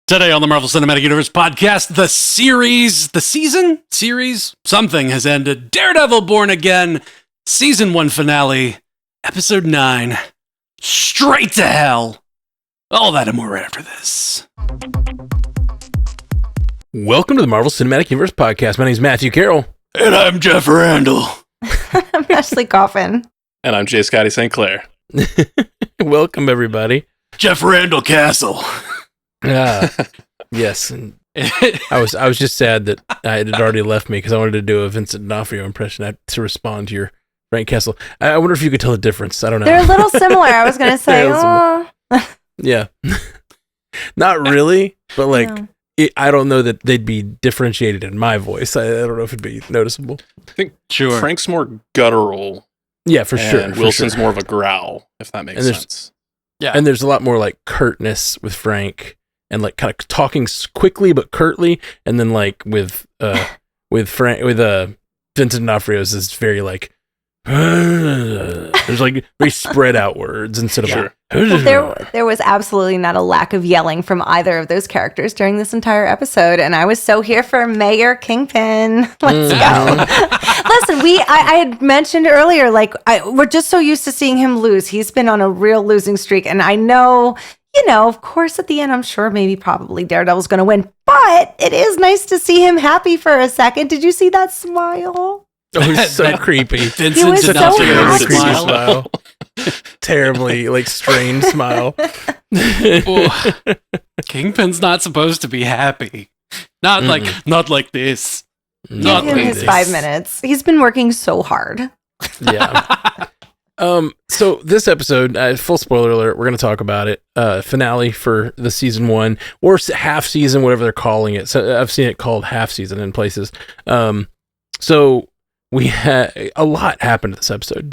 Today on the Marvel Cinematic Universe podcast, the series, something has ended. Daredevil Born Again, Season 1 finale, Episode 9, Straight to Hell. All that and more right after this. Welcome to the Marvel Cinematic Universe podcast. My name is Matthew Carroll. And I'm Jeff Randall. I'm Ashley Coffin. And I'm J. Scotty St. Clair. Welcome, everybody. Jeff Randall Castle. Yes. And I was just sad that it had already left me because I wanted to do a Vincent D'Onofrio impression to respond to your Frank Castle. I wonder if you could tell the difference. I don't know. They're a little similar. I was going to say, Yeah. Not really, but like, no. I don't know that they'd be differentiated in my voice. I don't know if it'd be noticeable. I think Frank's more guttural. Yeah, for sure. And Wilson's more of a growl, if that makes sense. Yeah. And there's a lot more like curtness with Frank and like kind of talking quickly but curtly. And then like with Vincent D'Onofrio's is very like, there's like very spread out words instead of like, well, there was absolutely not a lack of yelling from either of those characters during this entire episode, and I was so here for Mayor Kingpin. Let's go. Listen, I had mentioned earlier, like we're just so used to seeing him lose. He's been on a real losing streak, and I know, of course, at the end, I'm sure probably Daredevil's going to win, but it is nice to see him happy for a second. Did you see that smile? Oh, he's so creepy. He was so happy. Creepy smile. Terribly, like, strained smile. Kingpin's not supposed to be happy. Not like this. Give him his 5 minutes. He's been working so hard. Yeah. So this episode, full spoiler alert, we're going to talk about it. Finale for the season 1 or half season, whatever they're calling it. So I've seen it called half season in places. So we had a lot happened to this episode.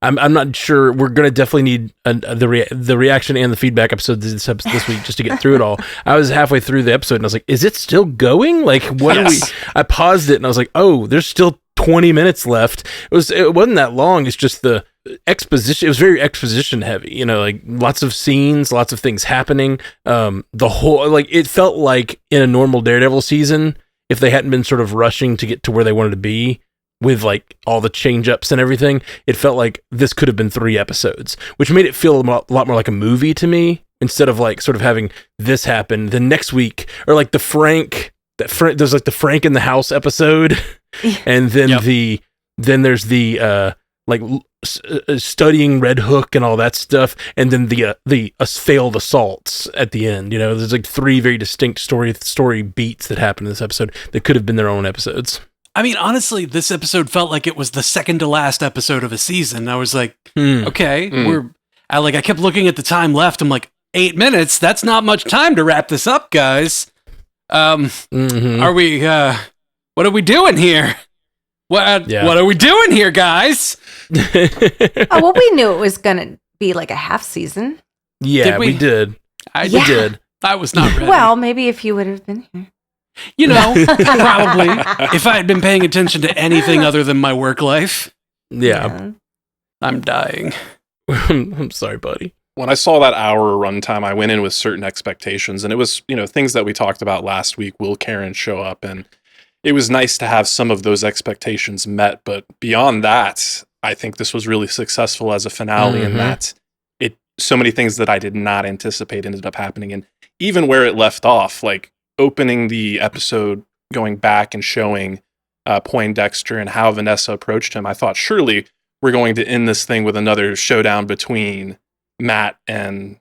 I'm not sure. We're going to definitely need the reaction and the feedback episode this week just to get through it all. I was halfway through the episode and I was like, is it still going? Like, what are we? I paused it and I was like, oh, there's still 20 minutes left. It wasn't that long. It's just the exposition. It was very exposition heavy, like lots of scenes, lots of things happening. The whole, like, it felt like in a normal Daredevil season, if they hadn't been sort of rushing to get to where they wanted to be, with like all the change ups and everything, it felt like this could have been 3 episodes, which made it feel a lot more like a movie to me instead of like sort of having this happen the next week or like there's like the Frank in the house episode, and then there's the studying Red Hook and all that stuff, and then the failed assaults at the end. There's like 3 very distinct story beats that happen in this episode that could have been their own episodes. I mean, honestly, this episode felt like it was the second to last episode of a season. I was like, okay, I kept looking at the time left. I'm like, 8 minutes. That's not much time to wrap this up, guys. Are we, what are we doing here? What are we doing here, guys? Well, we knew it was going to be like a half season. Yeah, we did. We did. I was not ready. Well, maybe if you would have been here. Probably if I had been paying attention to anything other than my work life. Yeah. I'm dying. I'm sorry, buddy. When I saw that hour runtime, I went in with certain expectations, and it was, things that we talked about last week. Will Karen show up? And it was nice to have some of those expectations met. But beyond that, I think this was really successful as a finale in that so many things that I did not anticipate ended up happening. And even where it left off, like opening the episode, going back and showing Poindexter and how Vanessa approached him, I thought surely we're going to end this thing with another showdown between Matt and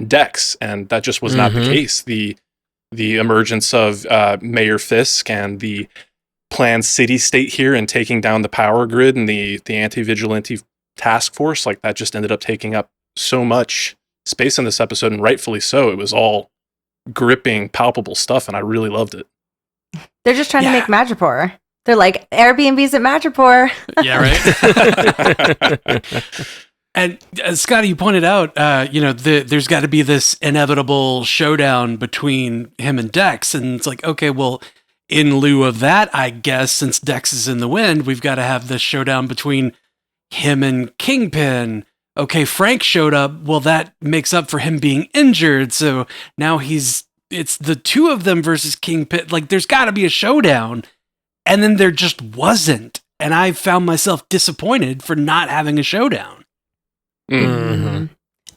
Dex, and that just was not the case. The emergence of Mayor Fisk and the planned city state here and taking down the power grid and the anti-vigilante task force, like that just ended up taking up so much space in this episode, and rightfully so. It was all gripping, palpable stuff, and I really loved it. They're just trying to make Madripoor. They're like, Airbnbs at Madripoor. Yeah, right? And Scotty, you pointed out, there's got to be this inevitable showdown between him and Dex, and it's like, okay, well, in lieu of that, I guess, since Dex is in the wind, we've got to have this showdown between him and Kingpin. Okay, Frank showed up. Well, that makes up for him being injured, so now he's it's the two of them versus Kingpin. Like, there's got to be a showdown. And then there just wasn't. And I found myself disappointed for not having a showdown. Mm-hmm.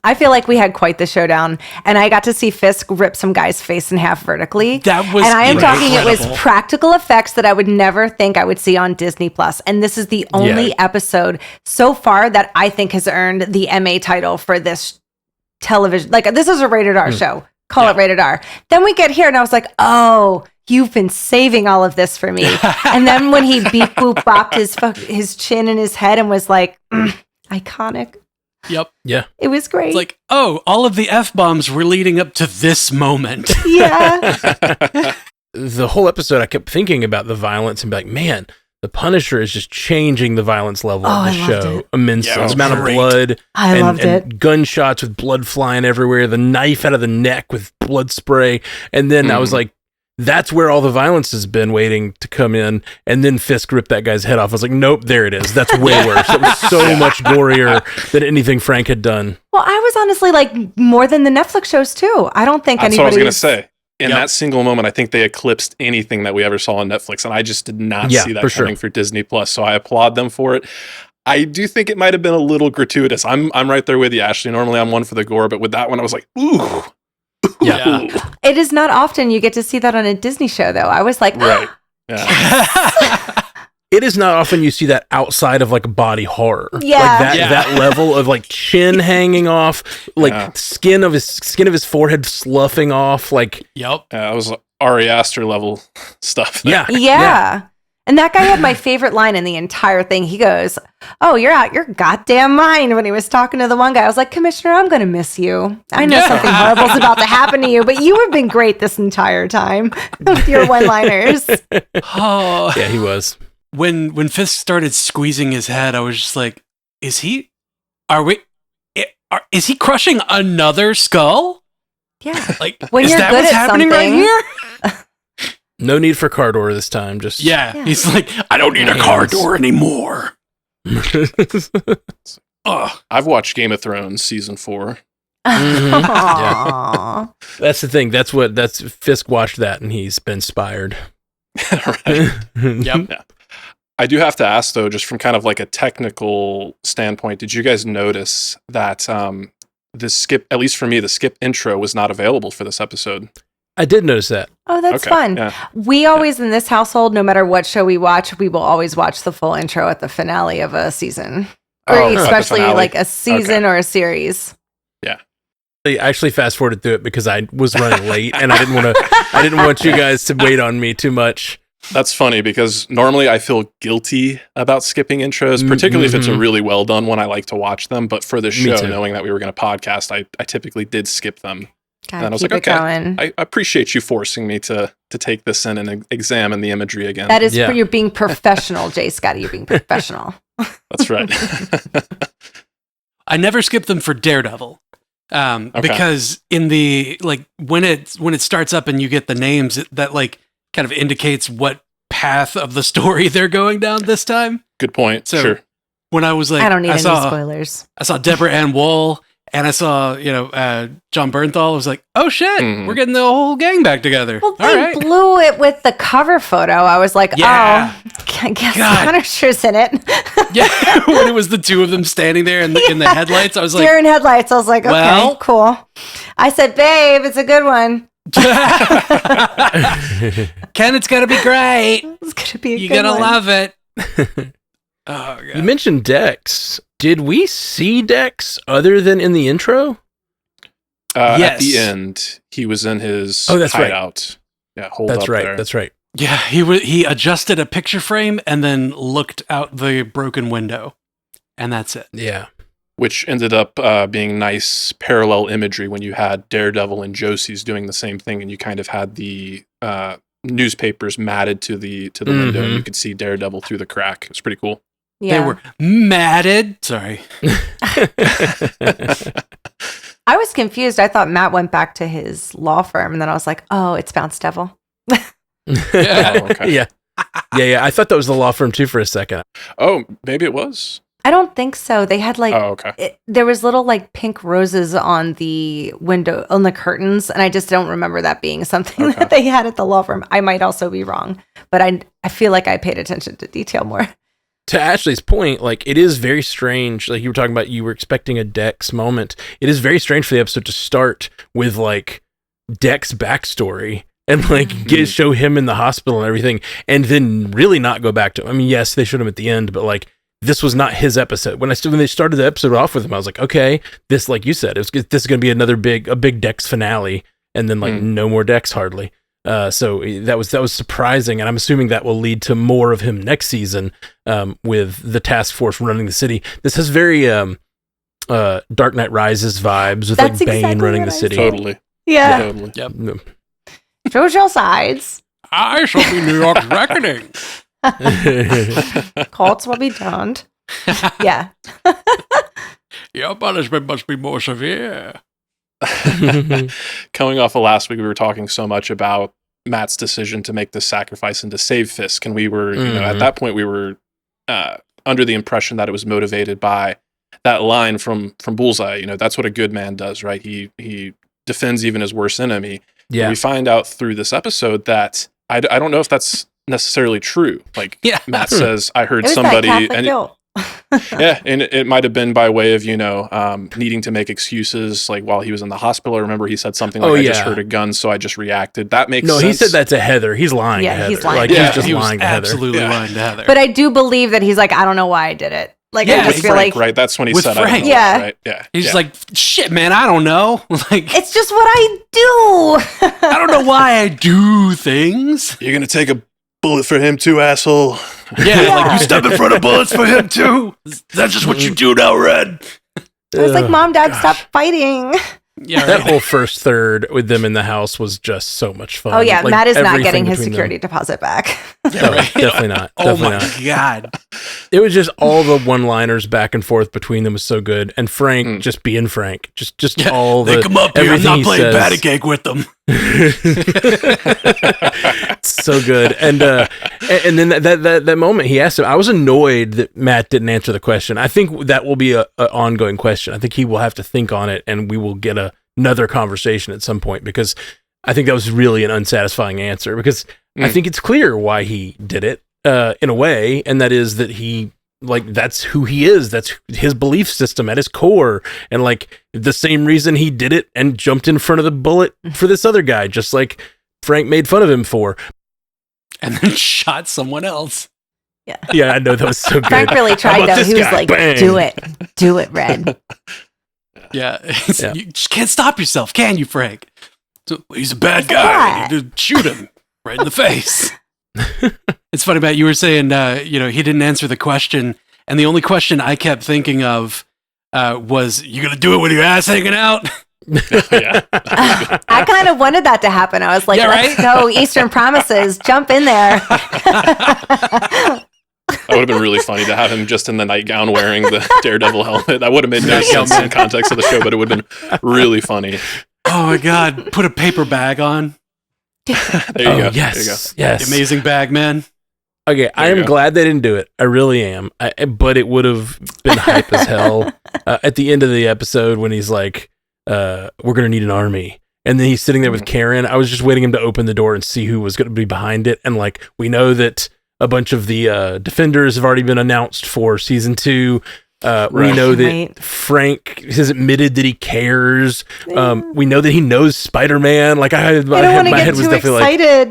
I feel like we had quite the showdown, and I got to see Fisk rip some guy's face in half vertically. That was and I am incredible. talking, it was practical effects that I would never think I would see on Disney Plus. And this is the only episode so far that I think has earned the MA title for this television. Like, this is a rated R show. Call it rated R. Then we get here, and I was like, oh, you've been saving all of this for me. And then when he beep boop bopped his chin and his head and was like, iconic. Yep. Yeah. It was great. It's like, oh, all of the F-bombs were leading up to this moment. Yeah. The whole episode, I kept thinking about the violence and be like, man, the Punisher is just changing the violence level of the show immensely. Yeah, the amount of great. blood Loved and it. gunshots with blood flying everywhere, the knife out of the neck with blood spray. And then I was like, that's where all the violence has been waiting to come in. And then Fisk ripped that guy's head off. I was like, nope, there it is. That's way worse. That was so much gorier than anything Frank had done. Well, I was honestly like more than the Netflix shows too. I don't think That's what I was anybody going to say. In that single moment, I think they eclipsed anything that we ever saw on Netflix, and I just did not see that coming for Disney Plus. So I applaud them for it. I do think it might have been a little gratuitous. I'm right there with you, Ashley. Normally, I'm one for the gore, but with that one, I was like, ooh. Yeah. It is not often you get to see that on a Disney show, though. I was like, Right. Yeah. It is not often you see that outside of like body horror. Yeah. Like that level of like chin hanging off, like skin of his forehead sloughing off, like Yep. That was Ari Aster level stuff. yeah. And that guy had my favorite line in the entire thing. He goes, oh, you're out your goddamn mind, when he was talking to the one guy. I was like, Commissioner, I'm going to miss you. I know something horrible's about to happen to you, but you have been great this entire time with your one-liners. Oh. Yeah, he was. When Fisk started squeezing his head, I was just like, is he crushing another skull? Yeah. Like, When is you're that good what's at happening right something- here? No need for car door this time. Just He's like, I don't need a car door anymore. Ugh. I've watched Game of Thrones season 4. Aw. That's the thing. That's Fisk watched that and he's been inspired. Right. Yep. Yeah. I do have to ask, though, just from kind of like a technical standpoint, did you guys notice that the skip, at least for me, the skip intro was not available for this episode? I did notice that. Oh, that's Okay, fun. yeah. We always, in this household, no matter what show we watch, we will always watch the full intro at the finale of a season. Or Oh, at the especially finale. like a season or a series. I actually fast forwarded through it because I was running late and I didn't want you guys to wait on me too much. That's funny because normally I feel guilty about skipping intros, particularly if it's a really well done one. I like to watch them, but for the show, too. knowing that we were going to podcast, I typically did skip them. Gotta And I was keep like, it okay, going. I appreciate you forcing me to take this in and examine the imagery again. That is Yeah. for you being professional, Jay Scotty. You're being professional. That's right. I never skip them for Daredevil. Because in the, like, when it starts up and you get the names, that like kind of indicates what path of the story they're going down this time. Good point. So Sure. when I was like, I don't need any saw, spoilers. I saw Deborah Ann Wool and I saw, John Bernthal. I was like, oh shit, Mhm. we're getting the whole gang back together. Well, All they right. blew it with the cover photo. I was like, Yeah. oh, I guess God. Punisher's in it. Yeah, when it was the two of them standing there in the headlights, I was like, Deer in headlights. I was like, okay, Well- cool. I said, babe, it's a good one. Ken, it's gonna be great. It's going to be a You're good gonna one. love it. Oh You god. mentioned Dex. Did we see Dex other than in the intro? At Yes. the end, he was in his Oh, that's right. hideout. Yeah, hold That's up right. there. That's right. Yeah, he adjusted a picture frame and then looked out the broken window, and that's it. Yeah. Which ended up being nice parallel imagery when you had Daredevil and Josie's doing the same thing, and you kind of had the newspapers matted to the window, and you could see Daredevil through the crack. It's pretty cool. Yeah. They were matted. Sorry. I was confused. I thought Matt went back to his law firm, and then I was like, oh, it's Bounce Devil. Oh, okay. Yeah. Yeah. I thought that was the law firm too for a second. Oh, maybe it was. I don't think so. They had like, okay. There was little like pink roses on the window, on the curtains, and I just don't remember that being something that they had at the law firm. I might also be wrong, but I feel like I paid attention to detail more. To Ashley's point, like, it is very strange. Like, you were talking about, you were expecting a Dex moment. It is very strange for the episode to start with, like, Dex backstory and, like, show him in the hospital and everything, and then really not go back to, I mean, yes, they showed him at the end, but, like, this was not his episode. When they started the episode off with him, I was like, okay, this, like you said, this is going to be a big Dex finale, and then, like, no more Dex hardly. So that was surprising, and I'm assuming that will lead to more of him next season, with the task force running the city. This has very Dark Knight Rises vibes with That's like Bane exactly running what the I city. Totally. Yeah. Totally. Yep. Choose your sides. I shall be New York's reckoning. Cults will be donned. Yeah. Your punishment must be more severe. Coming off of last week, we were talking so much about Matt's decision to make the sacrifice and to save Fisk, and we were, at that point, we were under the impression that it was motivated by that line from Bullseye. That's what a good man does, right? He defends even his worst enemy. Yeah. And we find out through this episode that I don't know if that's necessarily true. Like Matt says, I heard somebody, and and it might have been by way of needing to make excuses, like while he was in the hospital. I remember he said something like, "I just heard a gun, so I just reacted." That makes sense. No, he said that to Heather. He's lying. Yeah, to Heather. he's lying. Like, Yeah, he's just lying to Heather. Absolutely lying to Heather. But I do believe that he's like, I don't know why I did it. Like, I just feel Frank, like, right? That's when he with said, Frank. I don't know, Yeah. right? Yeah, he's like, shit, man, I don't know. Like, it's just what I do. I don't know why I do things. "You're gonna take a bullet for him too, asshole." Yeah, like, you step in front of bullets for him too. That's just what you do now, Red. I was like, Mom, Dad, stop fighting. Yeah, that whole first third with them in the house was just so much fun. Oh, yeah. Like, Matt is not everything getting his between security deposit back. No, definitely not. Oh Definitely my not. God. It was just all the one-liners back and forth between them was so good, and Frank just being Frank, just all the They come up here. I'm everything not he playing says. patty cake with them. So good, and then that moment he asked him, I was annoyed that Matt didn't answer the question. I think that will be a ongoing question. I think he will have to think on it, and we will get another conversation at some point, because I think that was really an unsatisfying answer, because I think it's clear why he did it in a way, and that is that he, like, that's who he is. That's his belief system at his core, and like the same reason he did it and jumped in front of the bullet for this other guy, just like Frank made fun of him for, And then shot someone else. Yeah, I know, that was so good. Frank really tried, about though. this He was guy? like, Bang. do it, Red. Yeah. Yeah. You just can't stop yourself, can you, Frank? So, he's a bad guy. You need to shoot him right in the face. It's funny, Matt, you were saying, he didn't answer the question. And the only question I kept thinking of was, you going to do it with your ass hanging out? I kind of wanted that to happen. I was like, let's go Eastern Promises. Jump in there. That would have been really funny to have him just in the nightgown wearing the Daredevil helmet. That would have made no sense in context of the show, but it would have been really funny. Oh my God. Put a paper bag on. There you go. Yes. There you go. Yes. Amazing bag, man. Okay, I am glad they didn't do it. I really am. But it would have been hype as hell at the end of the episode when he's like, we're going to need an army. And then he's sitting there with Karen. I was just waiting him to open the door and see who was going to be behind it. And like, we know that a bunch of the Defenders have already been announced for season 2. We know that Frank has admitted that he cares. We know that he knows Spider-Man. Like, I don't want to my get head was too definitely excited,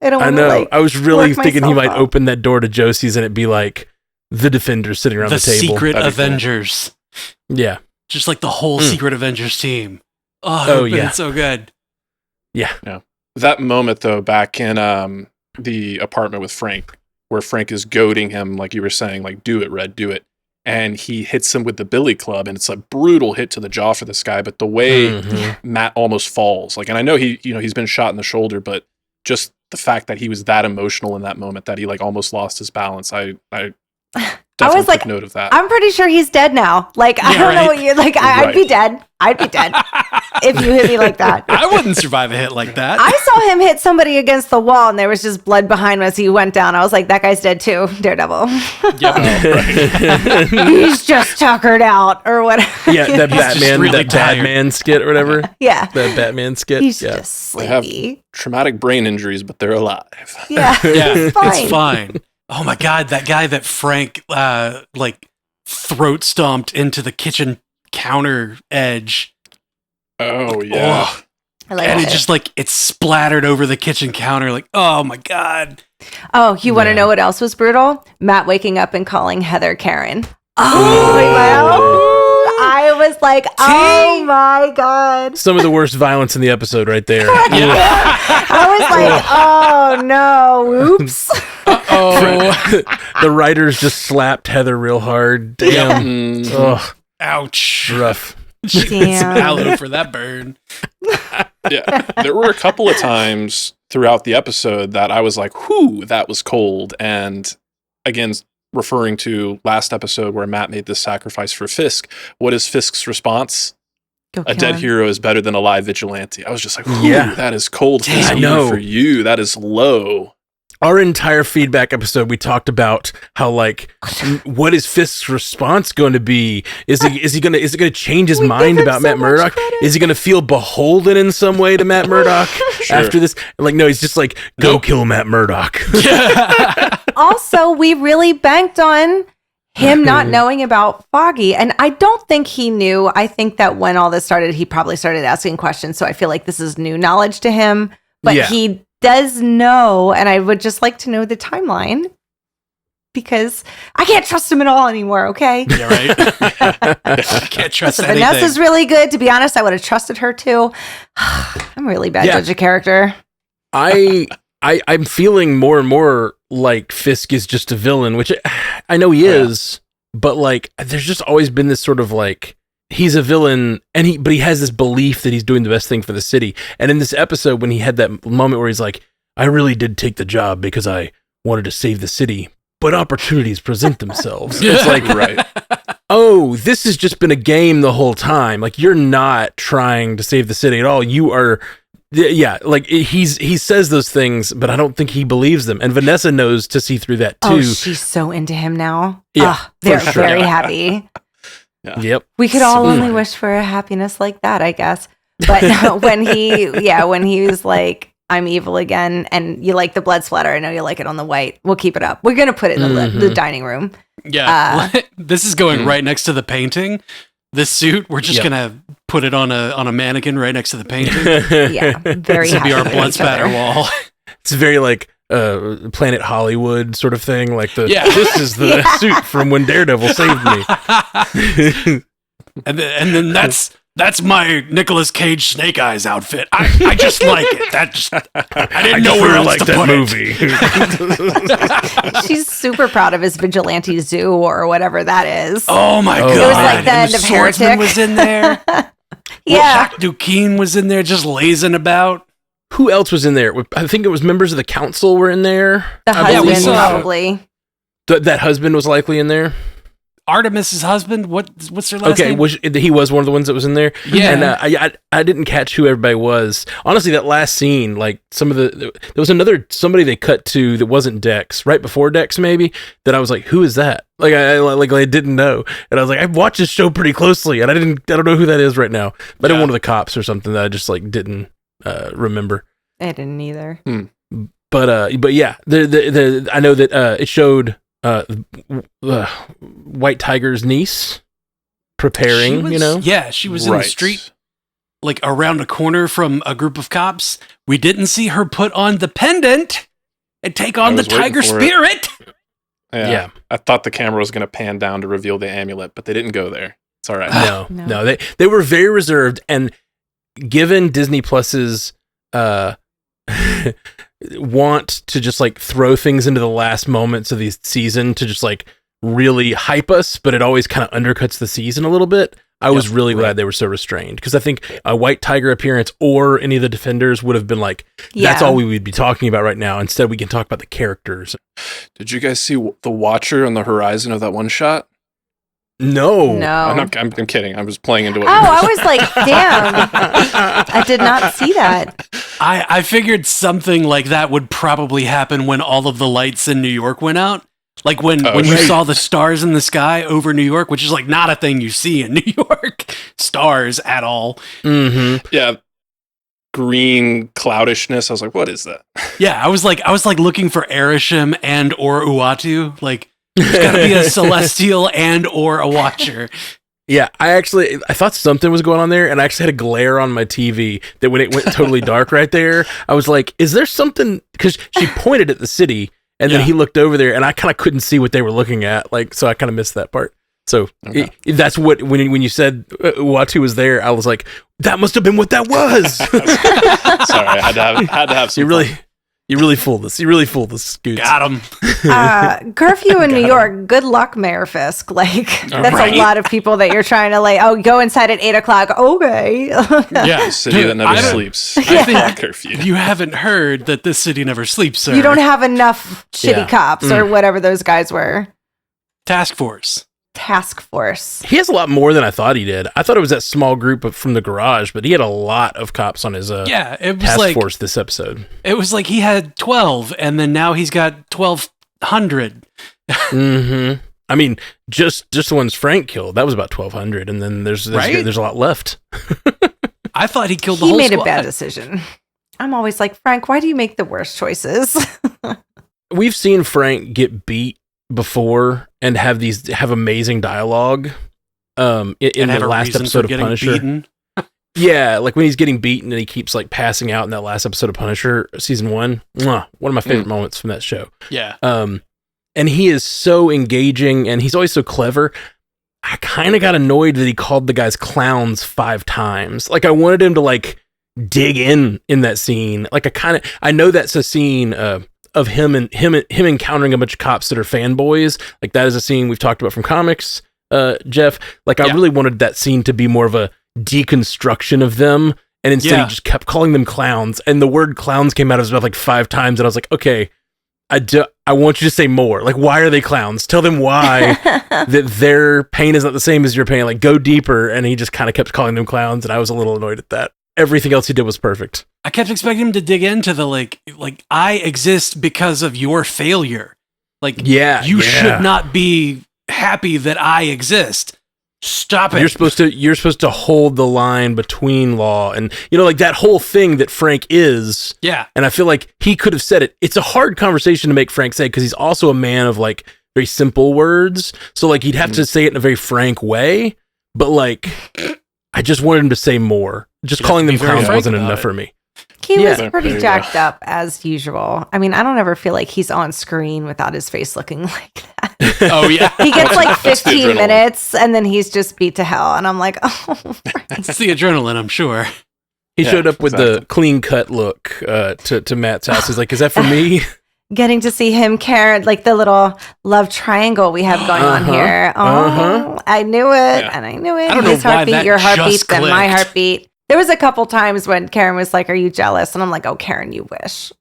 I don't want I to, know. like, I was really work thinking he myself might up. open that door to Josie's and it'd be like the Defenders sitting around the table. Secret That'd be cool. Avengers. Yeah. Just like the whole Secret Avengers team. Oh yeah. It's so good. Yeah. That moment, though, back in the apartment with Frank, where Frank is goading him, like you were saying, like, do it, Red, do it. And he hits him with the billy club, and it's a brutal hit to the jaw for this guy. But the way Matt almost falls, like, and I know he's been shot in the shoulder, but just the fact that he was that emotional in that moment, that he like almost lost his balance, I was like, took note of that. I'm pretty sure he's dead now. Like, I don't know what you're like. I'd be dead. I'd be dead if you hit me like that. I wouldn't survive a hit like that. I saw him hit somebody against the wall, and there was just blood behind him as he went down. I was like, that guy's dead too, Daredevil. He's just tuckered out or whatever. Yeah, that Batman skit or whatever. Yeah, that Batman skit. He's just sleepy. They have traumatic brain injuries, but they're alive. Yeah, it's fine. Oh my god, that guy that Frank like throat stomped into the kitchen counter edge. Oh yeah. Oh. And it just like it splattered over the kitchen counter. Like, oh my god. Oh, you want to know what else was brutal? Matt waking up and calling Heather Karen. I was like, oh my god. Some of the worst violence in the episode right there. I was like, oh no, oops. The writers just slapped Heather real hard. Damn. Oh, ouch. Rough. She needs some aloe for that burn. Yeah, there were a couple of times throughout the episode that I was like, whew, that was cold. And again, referring to last episode where Matt made this sacrifice for Fisk, what is Fisk's response? A dead hero is better than a live vigilante. I was just like, ooh, that is cold for you. That is low. Our entire feedback episode, we talked about how, like, what is Fisk's response going to be? Is it going to change his mind about Matt Murdock? Is he going to feel beholden in some way to Matt Murdock after this? Like, no, he's just like, go kill Matt Murdock. Also, we really banked on him not knowing about Foggy, and I don't think he knew. I think that when all this started, he probably started asking questions. So I feel like this is new knowledge to him, but he does know, and I would just like to know the timeline because I can't trust him at all anymore. Okay, yeah, right. Can't trust anything. Vanessa's really good. To be honest, I would have trusted her too. I'm really bad judge of character. I'm feeling more and more like Fisk is just a villain, which I know he is, but like there's just always been this sort of like he's a villain, but he has this belief that he's doing the best thing for the city. And in this episode, when he had that moment where he's like, I really did take the job because I wanted to save the city, but opportunities present themselves. It's like, oh, this has just been a game the whole time. Like, you're not trying to save the city at all. You are, like he says those things, but I don't think he believes them. And Vanessa knows to see through that too. Oh, she's so into him now. Yeah, they're very happy. Yeah. Yep. We could all only wish for a happiness like that, I guess. But when he was like, I'm evil again, and you like the blood splatter, I know you like it on the white. We'll keep it up. We're going to put it in the dining room. Yeah. This is going right next to the painting. This suit, we're just going to put it on a mannequin right next to the painting. Yeah. Very This will be our blood spatter wall. It's very like Planet Hollywood sort of thing. Like this is the suit from when Daredevil saved me. and then that's my Nicolas Cage Snake Eyes outfit. I just like it. I didn't know where else to put movie. She's super proud of his vigilante zoo or whatever that is. Oh my god! It was like the end of Heretic. Was in there. Jacques Duquesne was in there, just lazing about. Who else was in there? I think it was members of the council were in there. The husband, probably. That husband was likely in there. Artemis's husband. What's her last name? He was one of the ones that was in there. Yeah, and I didn't catch who everybody was. Honestly, that last scene, like there was somebody they cut to that wasn't Dex right before Dex, maybe. That I was like, who is that? Like I didn't know, and I was like, I've watched this show pretty closely, and I don't know who that is right now. But one of the cops or something that I just like didn't remember. I didn't either. But yeah, I know that it showed White Tiger's niece preparing. She was in the street, like around a corner from a group of cops. We didn't see her put on the pendant and take on the tiger spirit. Yeah, I thought the camera was going to pan down to reveal the amulet, but they didn't go there. It's all right. No, they were very reserved, and given Disney Plus's want to just like throw things into the last moments of the season to just like really hype us, but it always kind of undercuts the season a little bit. I was really glad they were so restrained, because I think a White Tiger appearance or any of the Defenders would have been like, that's all we would be talking about right now. Instead, we can talk about the characters. Did you guys see the Watcher on the horizon of that one shot? No. I'm kidding. I was playing into it. I was like, damn. I did not see that. I figured something like that would probably happen when all of the lights in New York went out. Like when you saw the stars in the sky over New York, which is like not a thing you see in New York, stars at all. Mm-hmm. Yeah. Green cloudishness. I was like, what is that? Yeah, I was like looking for Erisham and or Uatu. Like, there's gotta be a Celestial and or a Watcher. Yeah, I thought something was going on there, and I actually had a glare on my TV that when it went totally dark right there, I was like, is there something? Because she pointed at the city, and then he looked over there, and I kind of couldn't see what they were looking at, like, so I kind of missed that part. So that's what, when you said Uatu was there, I was like, that must have been what that was. Sorry, I had to have some You really fooled us. You really fooled us, Scoots. Got him. Curfew in New York. Good luck, Mayor Fisk. Like, that's a lot of people that you're trying to, like, go inside at 8 o'clock. Okay. Yeah. City that never sleeps. I think curfew. You haven't heard that this city never sleeps, sir. You don't have enough shitty cops or whatever those guys were. Task Force. He has a lot more than I thought he did. I thought it was that small group from the garage, but he had a lot of cops on his it was task force this episode. It was like he had 12, and then now he's got 1,200. Mm-hmm. I mean, just the ones Frank killed, that was about 1,200, and then there's a lot left. I thought he killed the whole squad. He made a bad decision. I'm always like, Frank, why do you make the worst choices? We've seen Frank get beat before and have amazing dialogue in the last episode of Punisher. Yeah, like when he's getting beaten and he keeps like passing out in that last episode of Punisher season 1. One of my favorite moments from that show. Yeah. And he is so engaging and he's always so clever. I kind of got annoyed that he called the guys clowns 5 times. Like I wanted him to like dig in that scene. Like I know that's a scene of him encountering a bunch of cops that are fanboys. Like that is a scene we've talked about from comics, Jeff. Like I really wanted that scene to be more of a deconstruction of them, and instead he just kept calling them clowns, and the word clowns came out of his mouth like 5 times, and I was like, okay, I want you to say more. Like, why are they clowns? Tell them why that their pain is not the same as your pain. Like, go deeper. And he just kind of kept calling them clowns, and I was a little annoyed at that. Everything else he did was perfect. I kept expecting him to dig into the like I exist because of your failure. Like, you should not be happy that I exist. Stop it. You're supposed to hold the line between law and, like that whole thing that Frank is. Yeah. And I feel like he could have said it. It's a hard conversation to make Frank say because he's also a man of like very simple words. So like he'd have to say it in a very frank way. But like, I just wanted him to say more. Just calling them clowns wasn't enough for me. He was pretty jacked up as usual. I mean, I don't ever feel like he's on screen without his face looking like that. Oh, yeah. He gets like 15 minutes and then he's just beat to hell. And I'm like, oh, it's the adrenaline, I'm sure. He showed up with the clean cut look to Matt's house. He's like, is that for me? Getting to see him, Karen, like the little love triangle we have going on here. Oh, I knew it. And I knew it. I don't His know why heartbeat, that your heartbeat, just then my clicked. heartbeat. There was a couple times when Karen was like, are you jealous? And I'm like, oh, Karen, you wish.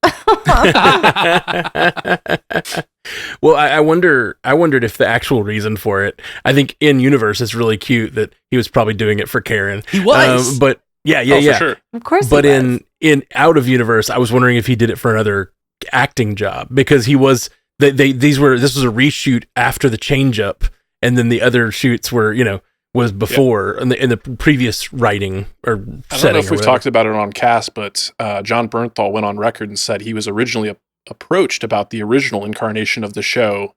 Well, I wondered if the actual reason for it, I think in universe it's really cute that he was probably doing it for Karen. He was. But yeah. For sure. Of course. But in out of universe, I was wondering if he did it for another acting job because he was this was a reshoot after the change up, and then the other shoots were, was before in the previous writing or setting. I don't know if we've talked about it on cast, but John Bernthal went on record and said he was originally approached about the original incarnation of the show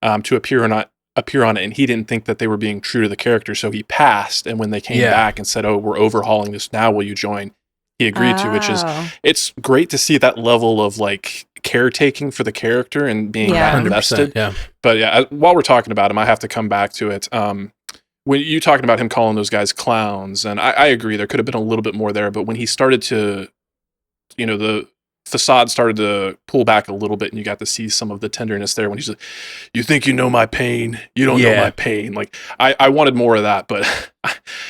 to appear on it, and he didn't think that they were being true to the character, so he passed. And when they came back and said, "Oh, we're overhauling this now, will you join?" He agreed to, which is it's great to see that level of like caretaking for the character and being that invested. Yeah. But while we're talking about him, I have to come back to it. When you talking about him calling those guys clowns, and I agree, there could have been a little bit more there, but when he started to, the facade started to pull back a little bit, and you got to see some of the tenderness there when he's like, "You think you know my pain? You don't know my pain." Like I wanted more of that, but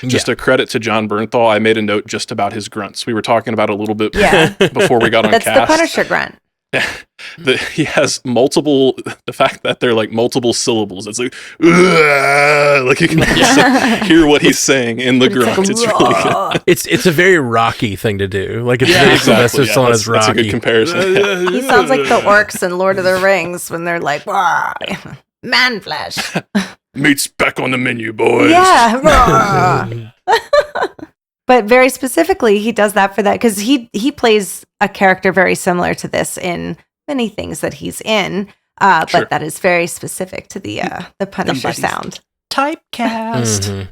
just a credit to John Bernthal. I made a note just about his grunts. We were talking about it a little bit before we got on That's cast. the Punisher grunt. He has multiple. The fact that they're like multiple syllables. It's like, like you can hear what he's saying in the grunt. Like, it's really good. It's a very Rocky thing to do. Like it's very Sylvester Stallone's Rocky. That's a good comparison. He sounds like the orcs in Lord of the Rings when they're like, man flesh. Meat's back on the menu, boys. Yeah. But very specifically, he does that for that because he plays a character very similar to this in many things that he's in. But that is very specific to the Punisher sound. Typecast.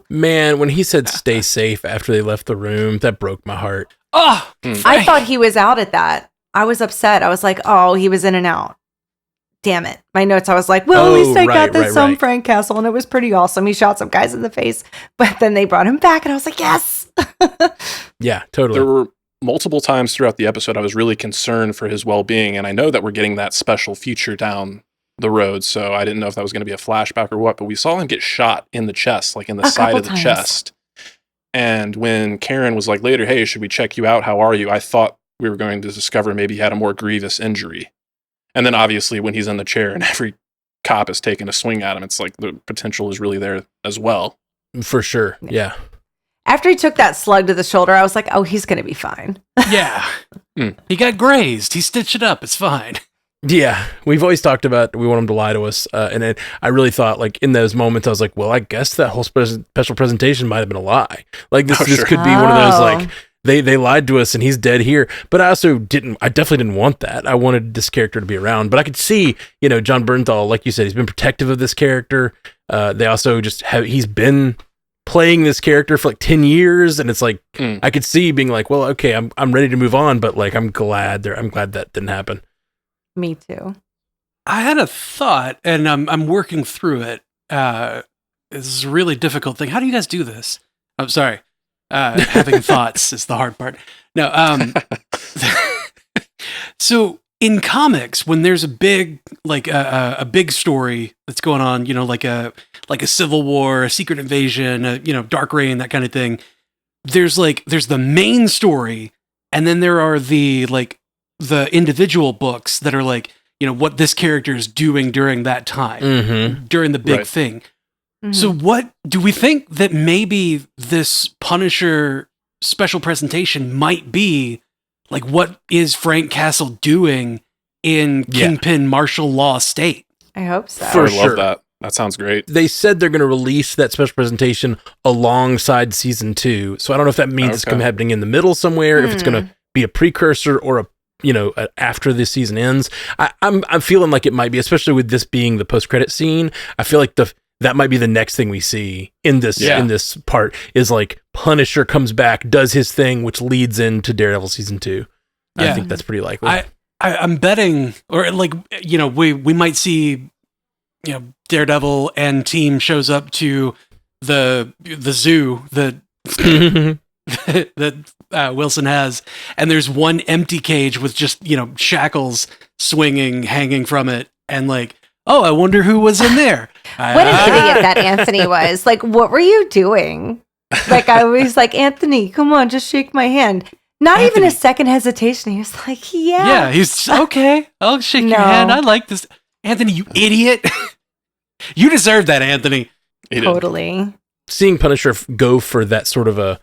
Man, when he said "stay safe" after they left the room, that broke my heart. Oh, I thought he was out at that. I was upset. I was like, oh, he was in and out. Damn it. My notes, I was like, well, at least I got this some Frank Castle, and it was pretty awesome. He shot some guys in the face, but then they brought him back, and I was like, yes. Yeah, totally. There were multiple times throughout the episode I was really concerned for his well-being, and I know that we're getting that special feature down the road, so I didn't know if that was going to be a flashback or what, but we saw him get shot in the chest, like in the side of the chest. And when Karen was like later, hey, should we check you out? How are you? I thought we were going to discover maybe he had a more grievous injury. And then obviously when he's in the chair and every cop is taking a swing at him, it's like the potential is really there as well. For sure. Yeah. After he took that slug to the shoulder, I was like, oh, he's going to be fine. Yeah. He got grazed. He stitched it up. It's fine. Yeah. We've always talked about we want him to lie to us. And then I really thought like in those moments, I was like, well, I guess that whole special presentation might have been a lie. Like this could be one of those like, They lied to us and he's dead here. But I definitely didn't want that. I wanted this character to be around. But I could see, John Bernthal, like you said, he's been protective of this character. They also he's been playing this character for like 10 years. And it's like, I could see being like, well, okay, I'm ready to move on. But like, I'm glad that didn't happen. Me too. I had a thought and I'm working through it. This is a really difficult thing. How do you guys do this? I'm sorry. Having thoughts is the hard part. No, so in comics, when there's a big a big story that's going on, like a civil war, a secret invasion, Dark Reign, that kind of thing. There's the main story, and then there are the individual books that are what this character is doing during that time, during the big thing. Mm-hmm. So what do we think that maybe this Punisher special presentation might be like? What is Frank Castle doing in Kingpin martial law state? I hope so. I love that. That sounds great. They said they're going to release that special presentation alongside season 2. So I don't know if that means it's going to be happening in the middle somewhere, if it's going to be a precursor or after this season ends. I'm feeling like it might be, especially with this being the post-credit scene. I feel like that might be the next thing we see in this part is like Punisher comes back, does his thing, which leads into Daredevil season 2. I think that's pretty likely. I'm betting, or we might see, Daredevil and team shows up to the zoo that Wilson has, and there's one empty cage with just shackles hanging from it, and oh, I wonder who was in there. What an idiot that Anthony was. Like, what were you doing? I was like, Anthony, come on, just shake my hand. Not even a second hesitation. He was like, yeah. Yeah, he's okay. I'll shake your hand. I like this. Anthony, you idiot. You deserve that, Anthony. Totally. Seeing Punisher go for that sort of a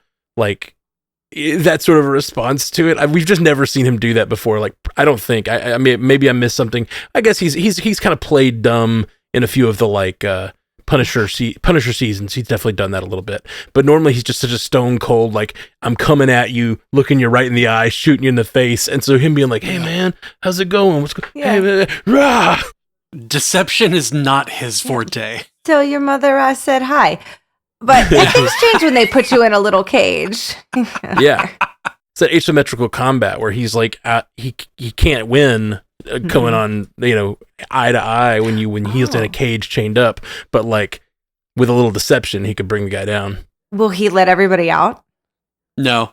response to it. We've just never seen him do that before. I don't think. I mean, maybe I missed something. I guess he's kind of played dumb in a few of the Punisher seasons. He's definitely done that a little bit. But normally he's just such a stone cold, I'm coming at you, looking you right in the eye, shooting you in the face. And so him being like, hey man, how's it going? What's going? Yeah. Hey, man, rah! Deception is not his forte. Tell your mother I said hi. But things change when they put you in a little cage. Yeah. It's that asymmetrical combat where he's like, he can't win going on, eye to eye when he's in a cage chained up. But with a little deception, he could bring the guy down. Will he let everybody out? No.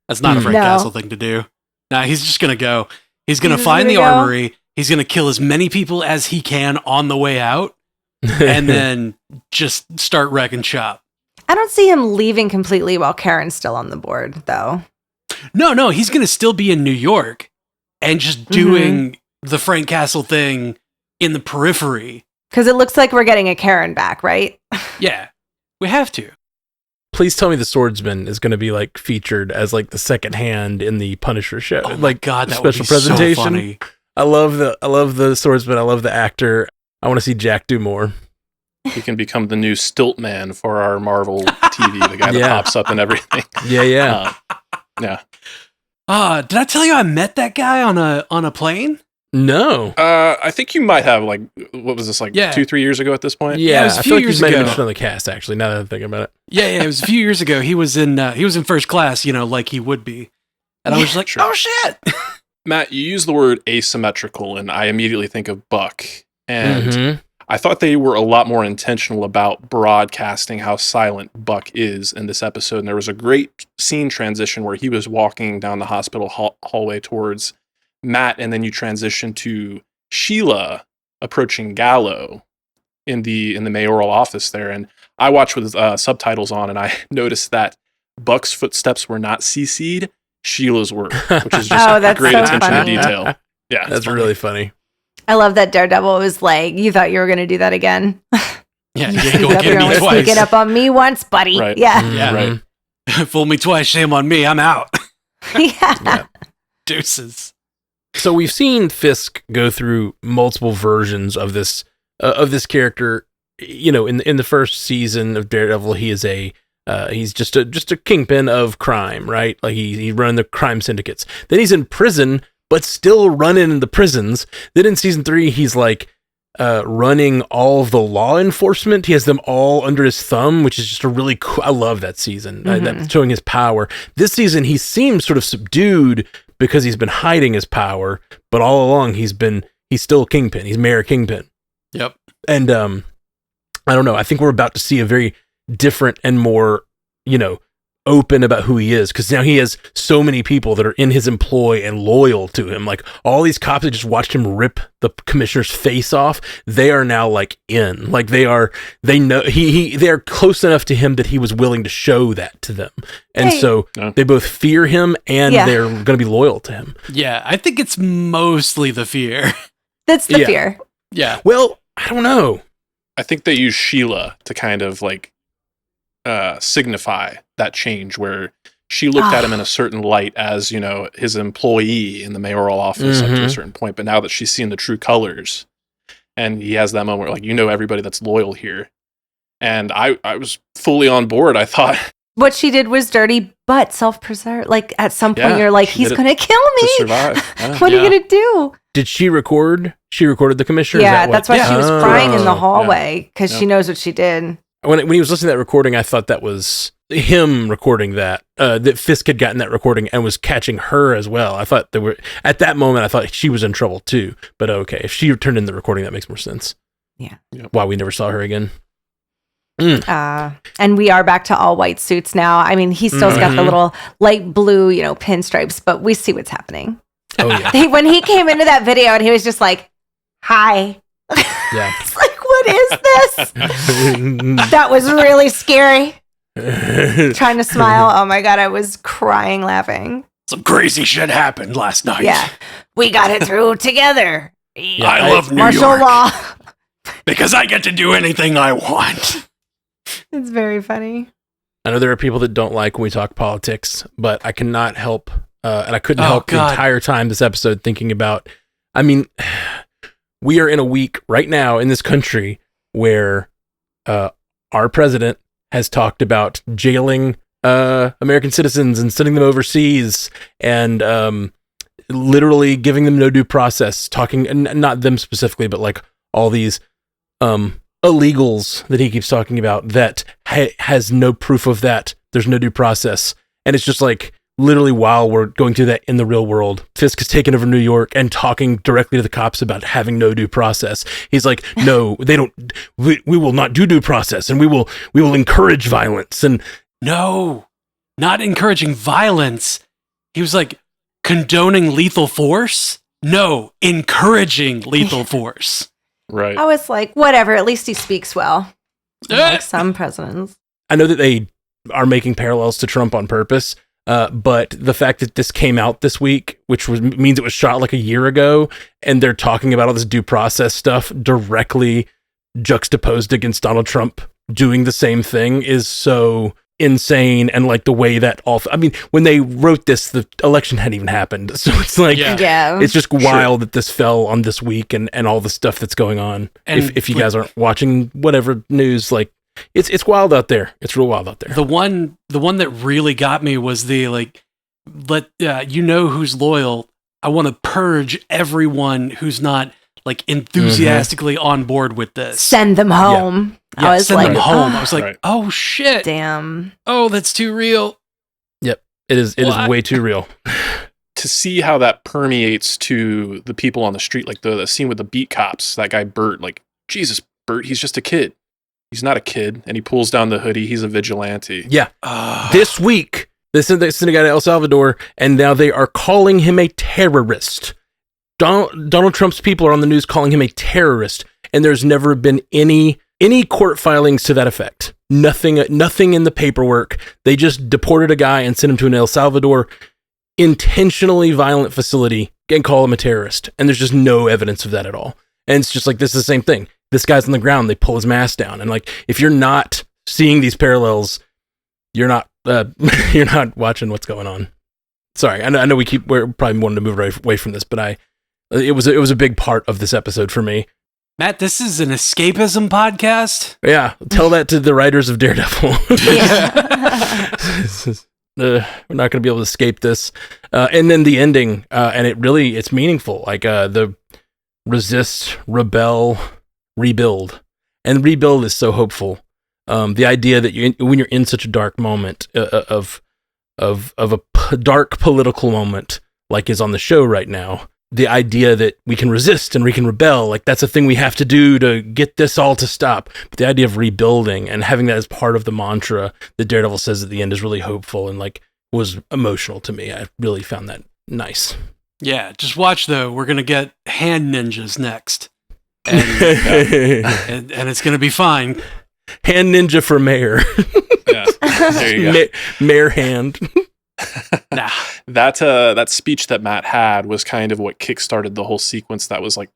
That's not a Frank Castle thing to do. Nah, he's just gonna go. He's gonna He's find the gonna go. armory. He's gonna kill as many people as he can on the way out, and then just start wrecking shop. I don't see him leaving completely while Karen's still on the board, though. No, he's gonna still be in New York and just doing the Frank Castle thing in the periphery. Because it looks like we're getting a Karen back, right? Yeah, we have to. Please tell me the swordsman is going to be like featured as like the second hand in the Punisher show. Oh my like God, that special would be presentation. so funny. I love the swordsman. I love the actor. I want to see Jack do more. He can become the new stilt man for our Marvel TV, the guy that pops up and everything. Yeah. Yeah. Did I tell you I met that guy on a plane? No. I think you might have, like, what was this, like 2-3 years ago at this point? Yeah, it was a I few feel like years he's might have ago. mentioned on the cast, actually, now that I'm thinking about it. Yeah, it was a few years ago. He was in first class, like he would be. And I was like, Sure. oh shit. Matt, you use the word asymmetrical, and I immediately think of Buck. And I thought they were a lot more intentional about broadcasting how silent Buck is in this episode. And there was a great scene transition where he was walking down the hospital hallway towards Matt, and then you transition to Sheila approaching Gallo in the mayoral office there. And I watched with subtitles on, and I noticed that Buck's footsteps were not CC'd. Sheila's were, which is just that's great so attention funny. to detail. Yeah, That's really funny. I love that Daredevil was like, you thought you were going to do that again. Yeah, You you sneaked go up, get you're me only twice. sneaking up on me once, buddy. Right. Yeah. Yeah. Mhm. Fool me twice, shame on me. I'm out. Yeah. Deuces. So we've seen Fisk go through multiple versions of this character. In the first season of Daredevil, he is he's just a kingpin of crime, right? Like he run the crime syndicates. Then he's in prison, but still running the prisons. Then in season 3, he's like running all of the law enforcement. He has them all under his thumb, which is just a really cool. I love that season. That's showing his power. This season, he seems sort of subdued because he's been hiding his power, but all along he's still Kingpin. He's Mayor Kingpin. Yep. And I don't know. I think we're about to see a very different and more, open about who he is, because now he has so many people that are in his employ and loyal to him. Like all these cops that just watched him rip the commissioner's face off, they are now like in. Like they know they are close enough to him that he was willing to show that to them, and so they both fear him and they're going to be loyal to him. Yeah, I think it's mostly the fear. That's the fear. Yeah. Well, I don't know. I think they use Sheila to kind of like signify that change, where she looked at him in a certain light as, his employee in the mayoral office up to a certain point. But now that she's seen the true colors, and he has that moment where, like, everybody that's loyal here. And I was fully on board. I thought What she did was dirty, but self-preserve. Like at some point, you're like, he's did it going to kill to me. survive. Yeah. What are you going to do? Did she record? She recorded the commissioner? Yeah, Is that that's why she was crying in the hallway, because Yeah. she knows what she did. When he was listening to that recording, I thought that was him recording that Fisk had gotten that recording and was catching her as well. I thought at that moment, I thought she was in trouble too. But okay, if she turned in the recording, that makes more sense. Yeah. Why we never saw her again. And we are back to all white suits now. I mean, he still's got the little light blue, pinstripes, but we see what's happening. Oh yeah. When he came into that video and he was just like, hi. Yeah. It's like, what is this? That was really scary. Trying to smile. Oh my God, I was crying laughing. Some crazy shit happened last night. Yeah. We got it through together. I love New Martial York law. because I get to do anything I want. It's very funny. I know there are people that don't like when we talk politics, but I cannot help, and I couldn't Oh, help the God. entire time this episode thinking about, we are in a week right now in this country where our president has talked about jailing American citizens and sending them overseas and literally giving them no due process, not them specifically, but like all these illegals that he keeps talking about that has no proof of that. There's no due process. And it's just like, literally while we're going through that in the real world, Fisk has taken over New York and talking directly to the cops about having no due process. He's like, no, they don't, we will not do due process, and we will encourage violence. And No, not encouraging violence. He was like, condoning lethal force? No, encouraging lethal force. Right. I was like, whatever, at least he speaks well. Like some presidents. I know that they are making parallels to Trump on purpose, but the fact that this came out this week, which means it was shot like a year ago, and they're talking about all this due process stuff directly juxtaposed against Donald Trump doing the same thing is so insane. And like the way that when they wrote this, the election hadn't even happened. So it's like, it's just wild that this fell on this week and all the stuff that's going on. And if you guys aren't watching whatever news, like it's wild out there. It's real wild out there. The one that really got me was the like, who's loyal. I want to purge everyone who's not like enthusiastically on board with this. Send them home. I was send them home. I was like, oh shit. Damn. Oh, that's too real. Yep. It is way too real. To see how that permeates to the people on the street, like the scene with the beat cops, that guy Bert, like, Jesus, Bert, he's just a kid. He's not a kid. And he pulls down the hoodie. He's a vigilante. Yeah. This week, they sent a guy to El Salvador, and now they are calling him a terrorist. Donald Trump's people are on the news calling him a terrorist, and there's never been any court filings to that effect. Nothing in the paperwork. They just deported a guy and sent him to an El Salvador intentionally violent facility and call him a terrorist. And there's just no evidence of that at all. And it's just like, this is the same thing. This guy's on the ground. They pull his mask down. And like, if you're not seeing these parallels, you're not watching what's going on. Sorry. I know we're probably wanting to move away from this, but it was a big part of this episode for me. Matt, this is an escapism podcast. Yeah, tell that to the writers of Daredevil. We're not going to be able to escape this. And then the ending, and it's meaningful. Like the resist, rebel, rebuild, and rebuild is so hopeful. The idea that when you're in such a dark moment of a dark political moment, like is on the show right now. The idea that we can resist and we can rebel, like that's a thing we have to do to get this all to stop. But the idea of rebuilding and having that as part of the mantra that Daredevil says at the end is really hopeful and like was emotional to me. I really found that nice. Yeah, just watch though. We're gonna get hand ninjas next, and it's gonna be fine. Hand ninja for mayor. Yeah, there you go. Mayor hand. Nah. That speech that Matt had was kind of what kickstarted the whole sequence that was like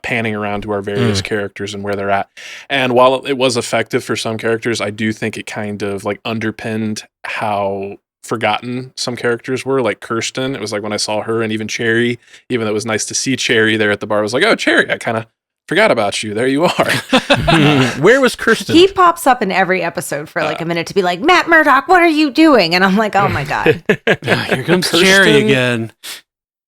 panning around to our various characters and where they're at. And while it was effective for some characters, I do think it kind of like underpinned how forgotten some characters were, like Kirsten. It was like when I saw her, and even Cherry, even though it was nice to see Cherry there at the bar, I was like, oh, Cherry, I kind of forgot about you. There you are. Where was Kirsten? He pops up in every episode for like a minute to be like, Matt Murdock, what are you doing? And I'm like, oh my God. Here comes Cherry again.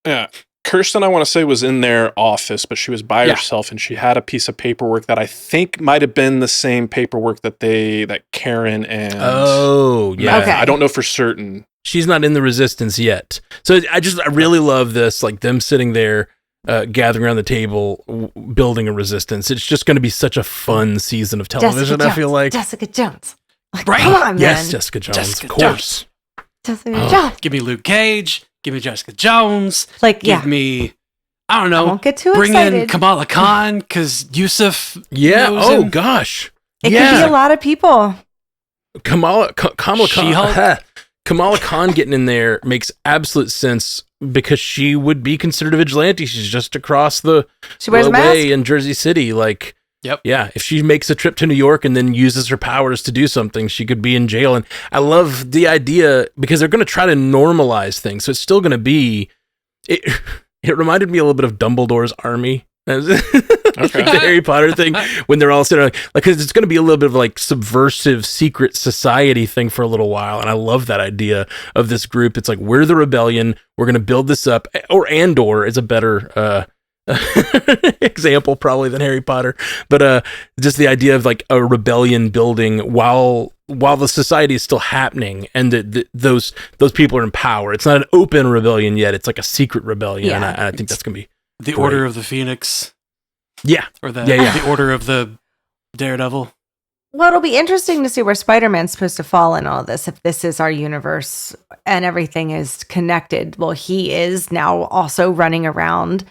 Yeah. Kirsten, I want to say, was in their office, but she was by herself, and she had a piece of paperwork that I think might have been the same paperwork that Karen and Matt, okay. I don't know for certain. She's not in the resistance yet. So I really love this, like them sitting there, gathering around the table, building a resistance. It's just going to be such a fun season of television. I feel like Jessica Jones. Like, right? Come on, yes, man. Jessica Jones, Jessica of course. Jessica Jones. Give me Luke Cage. Give me Jessica Jones. Like, Give me, I don't know. I won't get too bring excited. in Kamala Khan because Yusuf. Yeah. knows Oh him. gosh. It could be a lot of people. Kamala Khan. She-Hulk? Kamala Khan getting in there makes absolute sense because she would be considered a vigilante. She's just across the She wears a mask. way in Jersey City. Like, Yep. yeah, if she makes a trip to New York and then uses her powers to do something, she could be in jail. And I love the idea because they're going to try to normalize things. So it's still going to be, it reminded me a little bit of Dumbledore's army. Okay. The Harry Potter thing when they're all sitting like, cause it's going to be a little bit of like subversive secret society thing for a little while. And I love that idea of this group. It's like, we're the rebellion. We're going to build this up, or Andor is a better, example probably than Harry Potter, but just the idea of like a rebellion building while the society is still happening, and those people are in power. It's not an open rebellion yet; it's like a secret rebellion, Yeah. and I think that's gonna be The great. Order of the Phoenix. Yeah, Or the Yeah. the Order of the Daredevil. Well, it'll be interesting to see where Spider-Man's supposed to fall in all of this. If this is our universe and everything is connected, well, he is now also running around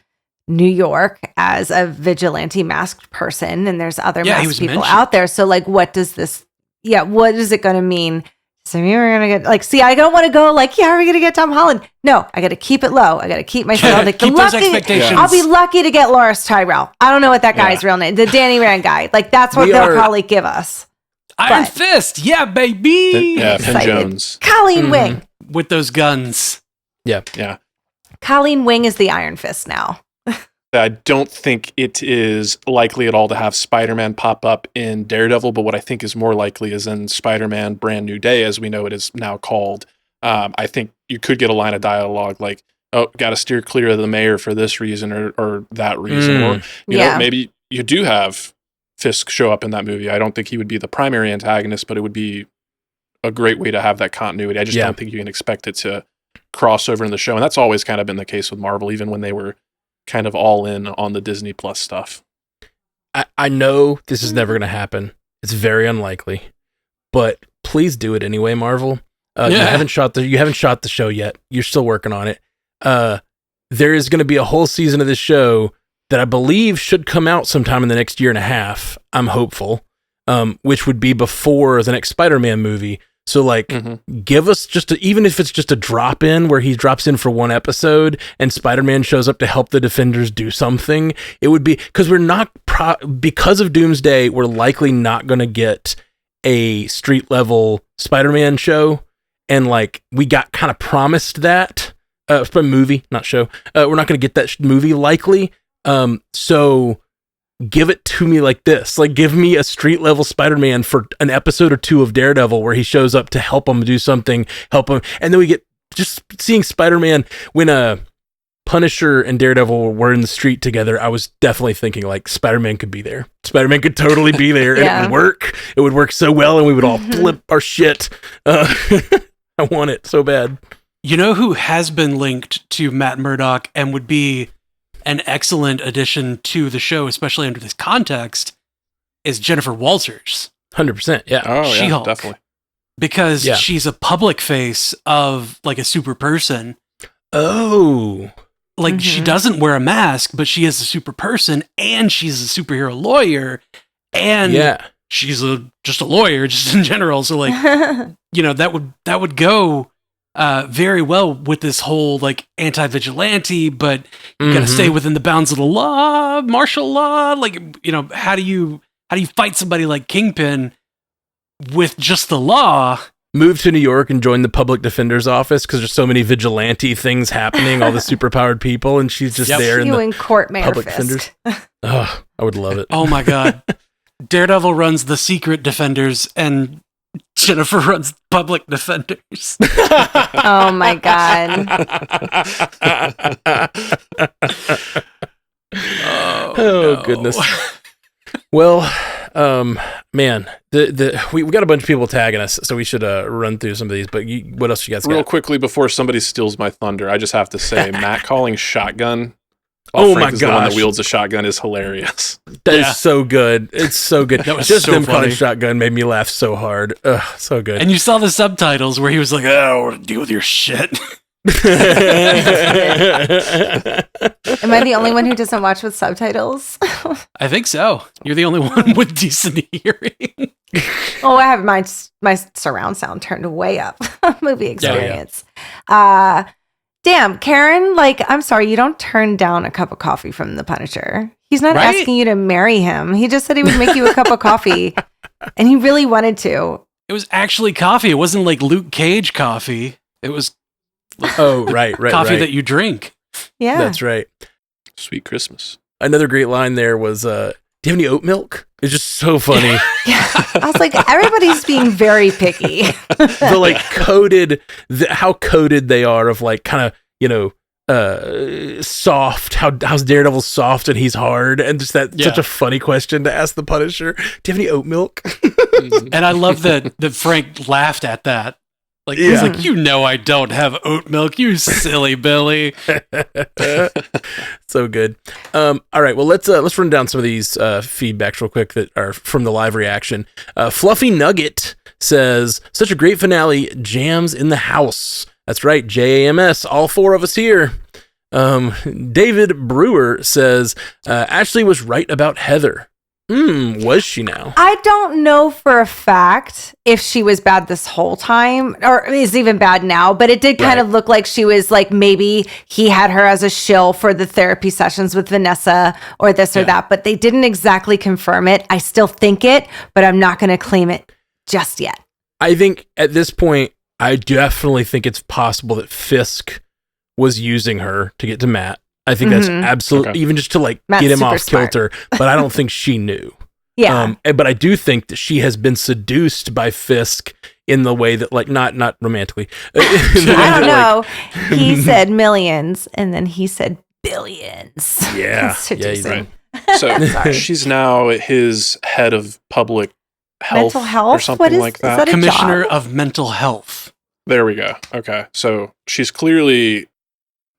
New York as a vigilante masked person, and there's other masked people out there. So, like, what is it going to mean? So maybe we're going to get, like, see, I don't want to go, like, yeah, are we going to get Tom Holland? No, I got to keep it low. I got to keep myself, like, keep those expectations. I'll be lucky to get Loris Tyrell. I don't know what that guy's real name, the Danny Rand guy. Like, that's what they'll probably give us. Iron Fist, yeah, baby. Finn Jones. Colleen Wing. With those guns. Yeah. Colleen Wing is the Iron Fist now. I don't think it is likely at all to have Spider-Man pop up in Daredevil, but what I think is more likely is in Spider-Man Brand New Day, as we know it is now called. I think you could get a line of dialogue like, oh, got to steer clear of the mayor for this reason or that reason. Or, you know, maybe you do have Fisk show up in that movie. I don't think he would be the primary antagonist, but it would be a great way to have that continuity. I just don't think you can expect it to cross over in the show. And that's always kind of been the case with Marvel, even when they were kind of all in on the Disney Plus stuff. I know this is never going to happen. It's very unlikely, but please do it anyway, Marvel. You haven't shot the show yet. You're still working on it. There is going to be a whole season of this show that I believe should come out sometime in the next year and a half. I'm hopeful, which would be before the next Spider-Man movie. So, like, give us even if it's just a drop in where he drops in for one episode and Spider-Man shows up to help the Defenders do something. It would be because we're not because of Doomsday, we're likely not going to get a street level Spider-Man show, and like we got kind of promised that movie, not show. We're not going to get that movie likely. So give it to me like this. Like, give me a street level Spider-Man for an episode or two of Daredevil where he shows up to help him do something, help him. And then we get just seeing Spider-Man when Punisher and Daredevil were in the street together. I was definitely thinking like Spider-Man could be there. Spider-Man could totally be there and it would work. It would work so well and we would all flip our shit. I want it so bad. You know who has been linked to Matt Murdock and would be an excellent addition to the show, especially under this context, is Jennifer Walters. 100%, yeah. Oh, She-Hulk. yeah, definitely. Because she's a public face of, like, a super person. Oh. Like, she doesn't wear a mask, but she is a super person, and she's a superhero lawyer, and she's just a lawyer, just in general. So, like, you know, that would go very well with this whole like anti-vigilante, but you gotta stay within the bounds of the law, martial law. Like, you know, how do you fight somebody like Kingpin with just the law? Move to New York and join the public defender's office because there's so many vigilante things happening, all the superpowered people, and she's just there in the court Mayor public Fisk. defenders. Oh, I would love it. Oh my god. Daredevil runs the secret defenders and Jennifer runs public defenders. Oh my god. Oh goodness. Well, man, we got a bunch of people tagging us, so we should run through some of these. But what else you guys got? Real quickly before somebody steals my thunder, I just have to say, Matt calling shotgun. Oh Frank my is the one gosh, that wields a shotgun is hilarious. That is so good. It's so good. That was just so them funny. calling shotgun made me laugh so hard. Ugh, so good. And you saw the subtitles where he was like, "Oh, deal with your shit." Am I the only one who doesn't watch with subtitles? I think so. You're the only one with decent hearing. Oh, I have my surround sound turned way up. Movie experience. Damn, Karen, like, I'm sorry, you don't turn down a cup of coffee from the Punisher. He's not asking you to marry him. He just said he would make you a cup of coffee, and he really wanted to. It was actually coffee. It wasn't like Luke Cage coffee. It was right. coffee that you drink. Yeah. That's right. Sweet Christmas. Another great line there was, do you have any oat milk? It's just so funny. Yeah. I was like, everybody's being very picky. The like how coded they are of like kind of, you know, soft, how's Daredevil soft and he's hard, and just that such a funny question to ask the Punisher. Do you have any oat milk? And I love that Frank laughed at that. Like, he's like, you know I don't have oat milk, you silly Billy. So good. All right, well, let's run down some of these feedbacks real quick that are from the live reaction. Fluffy Nugget says, such a great finale, jams in the house. That's right, JAMS, all four of us here. David Brewer says, Ashley was right about Heather. Was she now? I don't know for a fact if she was bad this whole time or is even bad now, but it did kind of look like she was like, maybe he had her as a shill for the therapy sessions with Vanessa or this or that, but they didn't exactly confirm it. I still think it, but I'm not going to claim it just yet. I think at this point, I definitely think it's possible that Fisk was using her to get to Matt. I think that's absolutely, even just to like Matt's get him off kilter, but I don't think she knew. Yeah. But I do think that she has been seduced by Fisk in the way that, like, not romantically. I don't know. He said millions and then he said billions. Yeah. Right. So she's now his head of public health, mental health or something like that. Is that Commissioner job? of Mental Health. There we go. Okay. So she's clearly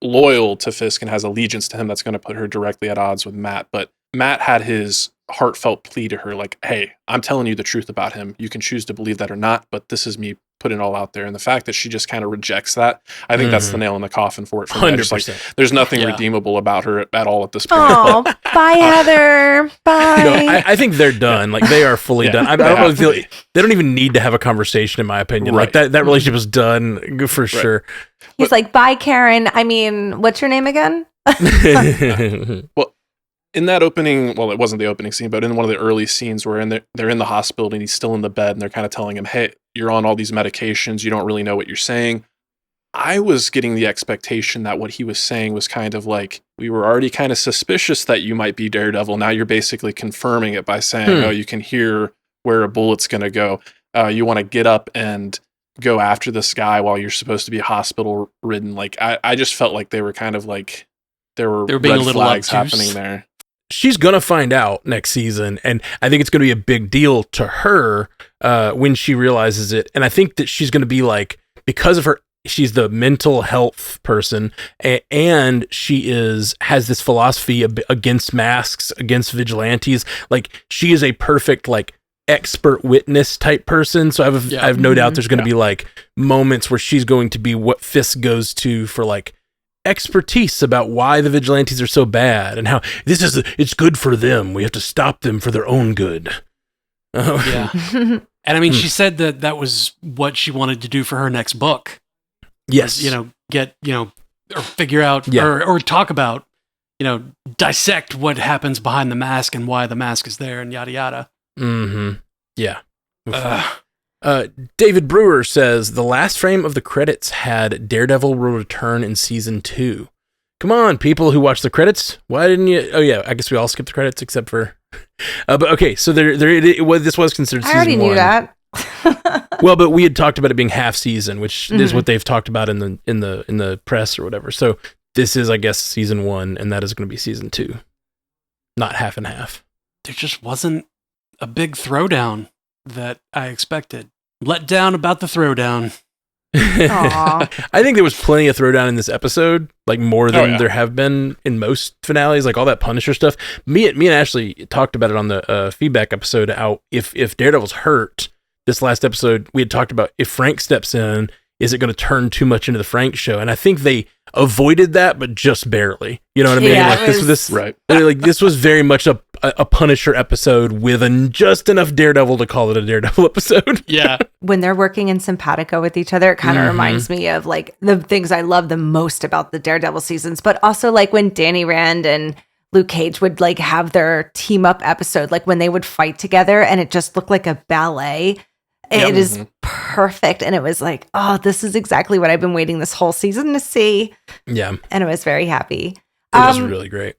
loyal to Fisk and has allegiance to him. That's going to put her directly at odds with Matt. But Matt had his heartfelt plea to her, like, hey, I'm telling you the truth about him. You can choose to believe that or not, but this is me putting it all out there. And the fact that she just kind of rejects that, I think that's the nail in the coffin for it. 100%. Like, there's nothing redeemable about her at all at this point. Oh, bye, Heather. Bye. No, I think they're done. Like, they are fully done. I don't really feel like, they don't even need to have a conversation, in my opinion. Like, that relationship is done for sure. He's like, bye, Karen. I mean, what's your name again? Well, in that opening, well, it wasn't the opening scene, but in one of the early scenes where they're in the hospital and he's still in the bed and they're kind of telling him, hey, you're on all these medications. You don't really know what you're saying. I was getting the expectation that what he was saying was kind of like, we were already kind of suspicious that you might be Daredevil. Now you're basically confirming it by saying, oh, you can hear where a bullet's going to go. You want to get up and go after this guy while you're supposed to be hospital ridden. Like, I just felt like they were kind of like, there were being red a little flags obtuse. happening there. She's going to find out next season, and I think it's going to be a big deal to her when she realizes it. And I think that she's going to be like, because of her, she's the mental health person, and she has this philosophy against masks, against vigilantes. Like, she is a perfect, like, expert witness type person. So I have no doubt there's going to be like moments where she's going to be what Fisk goes to for like expertise about why the vigilantes are so bad and how it's good for them. We have to stop them for their own good. Yeah. And I mean, she said that was what she wanted to do for her next book. Yes. Was, or figure out or talk about, dissect what happens behind the mask and why the mask is there and yada, yada. Mm-hmm. Yeah. David Brewer says the last frame of the credits had Daredevil will return in season 2. Come on, people who watch the credits. Why didn't you? Oh yeah, I guess we all skipped the credits except for. But okay, so this was considered. I already knew that. Well, but we had talked about it being half season, which is what they've talked about in the press or whatever. So this is, I guess, season 1, and that is going to be season 2, not half and half. There just wasn't a big throwdown that I expected. Let down about the throwdown. Aww. I think there was plenty of throwdown in this episode, like more than there have been in most finales, like all that Punisher stuff. Me and Ashley talked about it on the feedback episode, how if Daredevil's hurt this last episode, we had talked about if Frank steps in, is it going to turn too much into the Frank show? And I think they avoided that, but just barely. You know what I mean? Yeah, like this right. Like this was very much a Punisher episode with just enough Daredevil to call it a Daredevil episode. Yeah. When they're working in simpatico with each other, it kind of reminds me of like the things I love the most about the Daredevil seasons, but also like when Danny Rand and Luke Cage would like have their team up episode, like when they would fight together and it just looked like a ballet. It is perfect. And it was like, oh, this is exactly what I've been waiting this whole season to see. Yeah. And I was very happy. It was really great.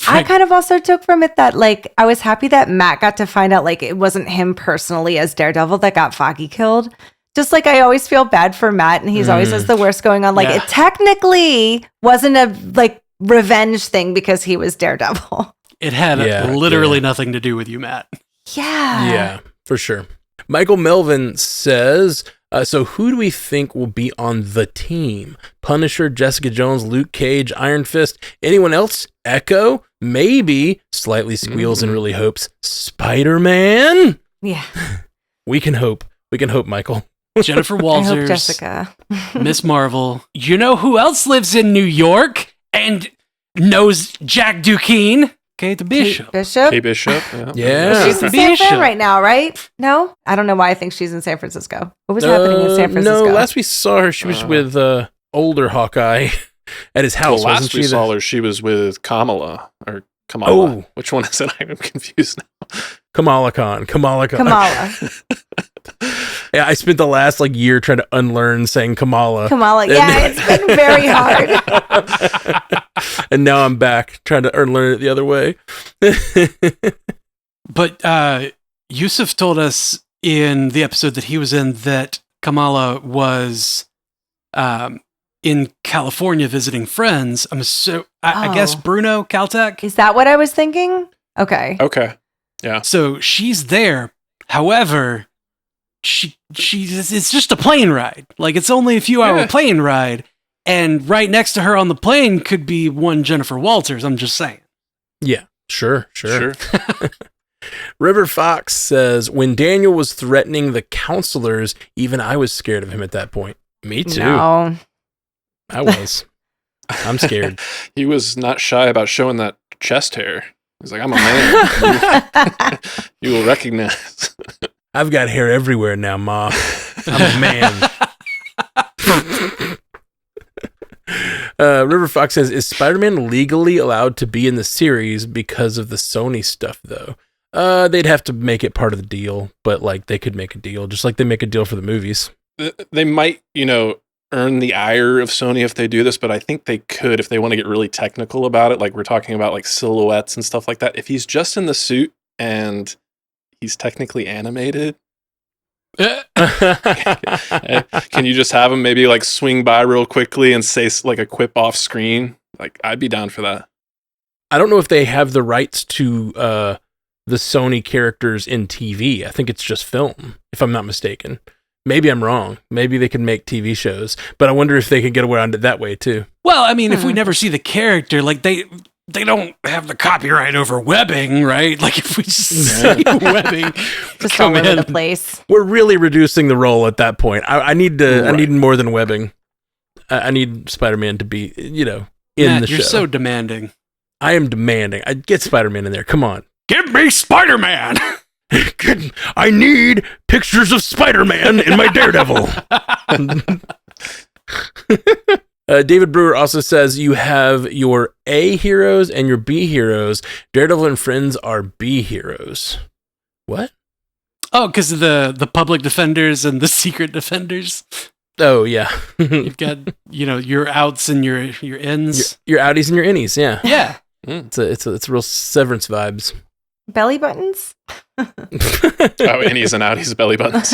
I kind of also took from it that like, I was happy that Matt got to find out like it wasn't him personally as Daredevil that got Foggy killed. Just like I always feel bad for Matt and he's always has the worst going on. Like it technically wasn't a like revenge thing because he was Daredevil. It had literally nothing to do with you, Matt. Yeah. Yeah, for sure. Michael Melvin says, So who do we think will be on the team? Punisher, Jessica Jones, Luke Cage, Iron Fist, anyone else? Echo? Maybe, slightly squeals and really hopes, Spider-Man? Yeah. We can hope. We can hope, Michael. Jennifer I hope Walters, Jessica. Miss Marvel. You know who else lives in New York and knows Jack Dukeen? Kate Bishop. Bishop? Kate Bishop. Yeah. She's in San Bishop. Fran right now, right? No? I don't know why I think she's in San Francisco. What was happening in San Francisco? No, last we saw her, she was with older Hawkeye at his house. Well, wasn't last we she? saw her, she was with Kamala. Oh. Which one is it? I'm confused now. Kamala Khan. Kamala. Yeah, I spent the last year trying to unlearn saying Kamala. Yeah, it's been very hard. And now I'm back trying to unlearn it the other way. But Yusuf told us in the episode that he was in that Kamala was in California visiting friends. I guess Bruno, Caltech. Is that what I was thinking? Okay. Yeah. So she's there. However, it's just a plane ride. It's only a few hour plane ride. And right next to her on the plane could be one Jennifer Walters. I'm just saying. Yeah, sure. River Fox says, when Daniel was threatening the counselors, even I was scared of him at that point. Me too. No. I was. I'm scared. He was not shy about showing that chest hair. He's like, I'm a man. You will recognize. I've got hair everywhere now, Ma. I'm a man. River Fox says, is Spider-Man legally allowed to be in the series because of the Sony stuff, though? They'd have to make it part of the deal, but they could make a deal, just like they make a deal for the movies. They might, earn the ire of Sony if they do this, but I think they could if they want to get really technical about it. Like we're talking about silhouettes and stuff like that. If he's just in the suit and he's technically animated, can you just have him maybe swing by real quickly and say a quip off screen? I'd be down for that. I don't know if they have the rights to the Sony characters in TV. I think it's just film, if I'm not mistaken. Maybe I'm wrong. Maybe they can make TV shows, but I wonder if they can get around it that way too. Well, I mean, if we never see the character, they don't have the copyright over webbing, right? If we just see webbing, just all over the place. We're really reducing the role at that point. I need I need more than webbing. I need Spider-Man to be, in Matt, the show. You're so demanding. I am demanding. I get Spider-Man in there. Come on. Give me Spider-Man. I need pictures of Spider-Man in my Daredevil. David Brewer also says you have your A heroes and your B heroes. Daredevil and Friends are B heroes. What? Oh, because of the public defenders and the secret defenders. Oh, yeah. You've got, your outs and your ins. Your outies and your innies, yeah. Yeah. It's a real Severance vibes. Belly buttons? Innies and outies, belly buttons.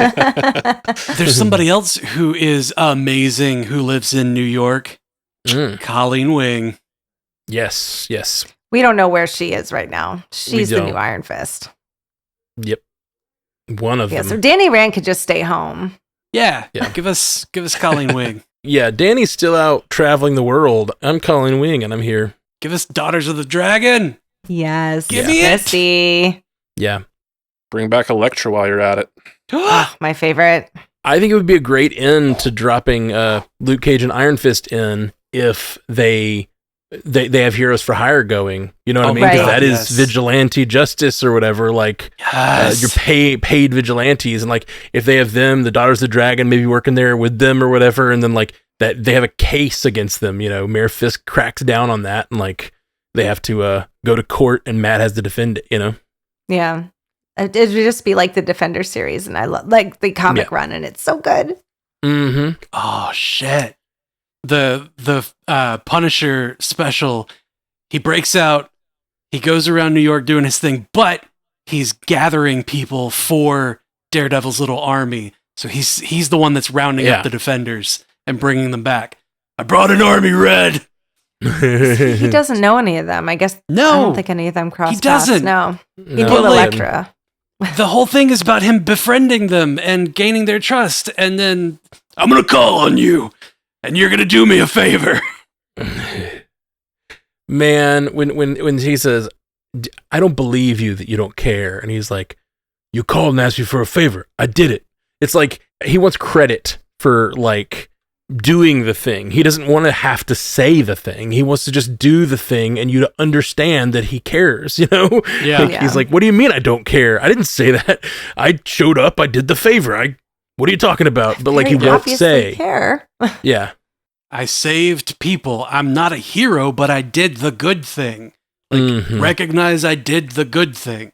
There's somebody else who is amazing who lives in New York. Colleen Wing. Yes. We don't know where she is right now. She's the new Iron Fist. Yep. One of them. So Danny Rand could just stay home. Yeah. Give us Colleen Wing. Yeah, Danny's still out traveling the world. I'm Colleen Wing and I'm here. Give us Daughters of the Dragon. Yes. Give me it. Misty. Yeah. Bring back Elektra while you're at it. My favorite. I think it would be a great end to dropping Luke Cage and Iron Fist in if they have heroes for hire going. You know what I mean? 'Cause right. that is vigilante justice or whatever. Your paid vigilantes, and if they have them, the Daughters of the Dragon, maybe working there with them or whatever, and then that they have a case against them. Mayor Fisk cracks down on that, and they have to go to court, and Matt has to defend it. Yeah. It would just be like the Defender series, and I love the comic run, and it's so good. Mm-hmm. Oh shit! The Punisher special. He breaks out. He goes around New York doing his thing, but he's gathering people for Daredevil's little army. So he's the one that's rounding up the Defenders and bringing them back. I brought an army, Red. He doesn't know any of them. I guess. No, I don't think any of them cross he doesn't. paths. No. He did But, Elektra. the whole thing is about him befriending them and gaining their trust, and then I'm gonna call on you, and you're gonna do me a favor. Man, when he says, I don't believe you that you don't care, and he's like, you called and asked me for a favor. I did it. It's like he wants credit for like doing the thing. He doesn't want to have to say the thing. He wants to just do the thing and you to understand that he cares, you know? Yeah. He's like, what do you mean I don't care? I didn't say that. I showed up. I did the favor. What are you talking about? But like he won't say. Care. Yeah. I saved people. I'm not a hero, but I did the good thing. Like, recognize I did the good thing.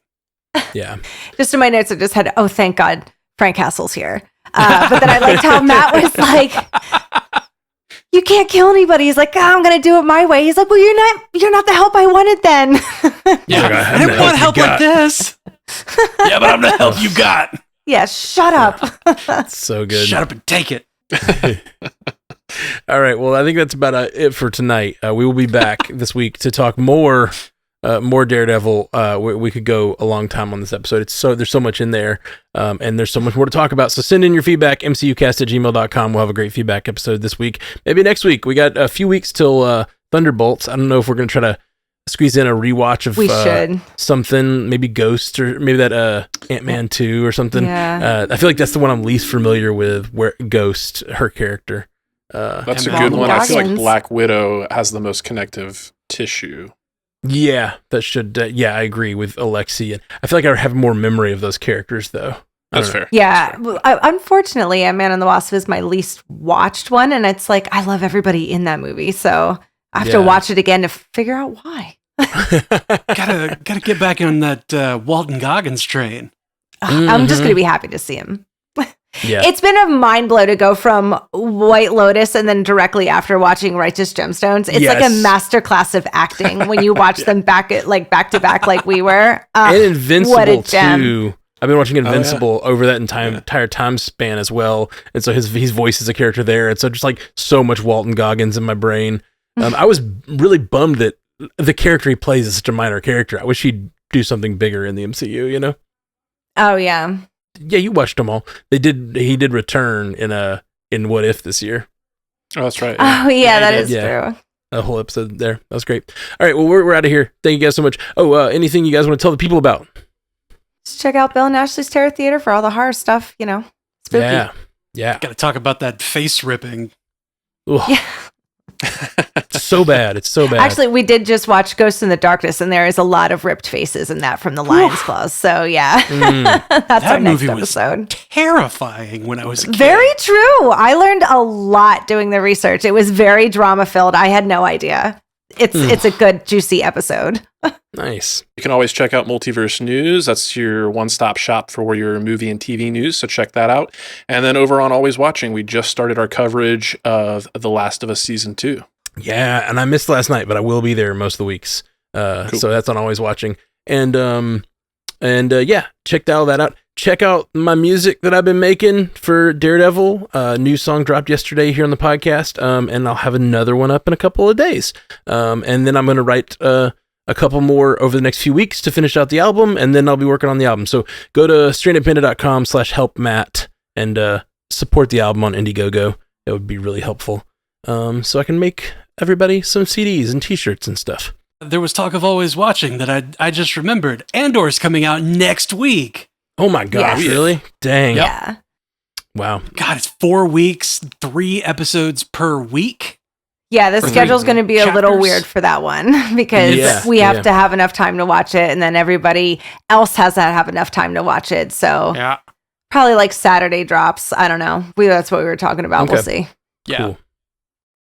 Yeah. Just in my notes, I just had, oh, thank God, Frank Castle's here. But then I liked how Matt was like, you can't kill anybody. He's like, I'm going to do it my way. He's like, well, you're not the help I wanted then. Yeah, like, I didn't want help like this. Yeah, but I'm the help you got. Yeah, shut up. So good. Shut up and take it. All right. Well, I think that's about it for tonight. We will be back this week to talk more Daredevil. We could go a long time on this episode. There's so much in there, and there's so much more to talk about. So send in your feedback, mcucast@gmail.com. We'll have a great feedback episode this week. Maybe next week. We got a few weeks till Thunderbolts. I don't know if we're going to try to squeeze in a rewatch of something, maybe Ghost or maybe that Ant-Man 2 or something. Yeah. I feel like that's the one I'm least familiar with, where Ghost, her character. That's a good one. I feel like Black Widow has the most connective tissue. Yeah, that should. Yeah, I agree with Alexi. And I feel like I have more memory of those characters, though. That's fair. Yeah. Unfortunately, Ant-Man and the Wasp is my least watched one, and it's like I love everybody in that movie, so I have to watch it again to figure out why. gotta get back on that Walton Goggins train. I'm just gonna be happy to see him. Yeah. It's been a mind blow to go from White Lotus and then directly after watching Righteous Gemstones. It's like a masterclass of acting when you watch them back to back like we were. And Invincible what a gem. too. I've been watching Invincible over that entire time span as well, and so his voice is a character there, and so just like so much Walton Goggins in my brain. I was really bummed that the character he plays is such a minor character. I wish he'd do something bigger in the MCU. You know? Oh yeah. Yeah, you watched them all. He did return in What If this year. Oh, that's right. Oh yeah, that is true. A whole episode there. That was great. All right, well we're out of here. Thank you guys so much. Oh, anything you guys want to tell the people about? Just check out Bill and Ashley's Terror Theater for all the horror stuff. You know, spooky. Yeah. Got to talk about that face ripping. Ugh. Yeah. It's so bad. It's so bad. Actually, we did just watch Ghost in the Darkness, and there is a lot of ripped faces in that from the Lion's Claws. So yeah, that's our next episode. Terrifying when I was a kid. Very true. I learned a lot doing the research. It was very drama filled. I had no idea. It's a good juicy episode. Nice. You can always check out Multiverse News. That's your one-stop shop for your movie and TV news, so check that out. And then over on Always Watching, we just started our coverage of The Last of Us Season 2. Yeah, and I missed last night, but I will be there most of the weeks. Cool. So that's on Always Watching. And yeah, check all that out. Check out my music that I've been making for Daredevil. New song dropped yesterday here on the podcast, and I'll have another one up in a couple of days. And then I'm going to write a couple more over the next few weeks to finish out the album, and then I'll be working on the album. So go to strandedpanda.com/helpmatt and support the album on Indiegogo. It would be really helpful. So I can make everybody some CDs and t-shirts and stuff. There was talk of Always Watching that I just remembered. Andor's coming out next week. Oh my gosh, really? Dang. Yep. Yeah. Wow. God, it's 4 weeks, 3 episodes per week. Yeah, the schedule's going to be a little chapters. weird for that one because we have to have enough time to watch it, and then everybody else has to have enough time to watch it. So probably like Saturday drops. I don't know. That's what we were talking about. Okay. We'll see. Yeah. Cool.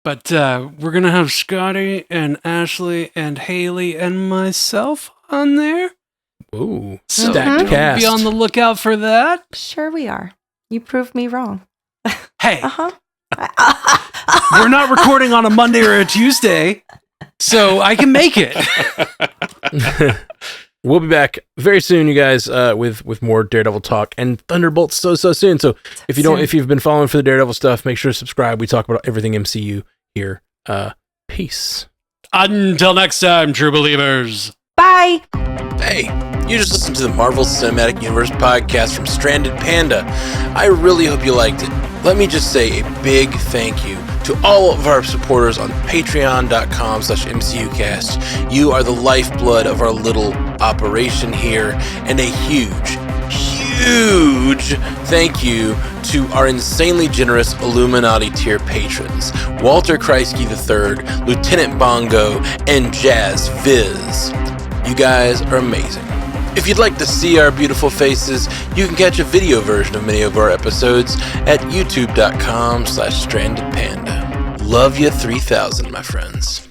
But we're going to have Scotty and Ashley and Haley and myself on there. Ooh, So stacked cast. be on the lookout for that. Sure we are. You proved me wrong. Hey, Uh-huh. we're not recording on a Monday or a Tuesday, so I can make it. We'll be back very soon, you guys, with more Daredevil talk and Thunderbolts so soon. So if you've been following for the Daredevil stuff, make sure to subscribe. We talk about everything MCU here. Peace. Until next time, true believers. Bye. Hey. You just listened to the Marvel Cinematic Universe podcast from Stranded Panda. I really hope you liked it. Let me just say a big thank you to all of our supporters on patreon.com/MCUcast. You are the lifeblood of our little operation here, and a huge thank you to our insanely generous Illuminati tier patrons, Walter Kreisky III, Lieutenant Bongo, and Jazz Viz. You guys are amazing. If you'd like to see our beautiful faces, you can catch a video version of many of our episodes at youtube.com/strandedpanda. Love you 3000, my friends.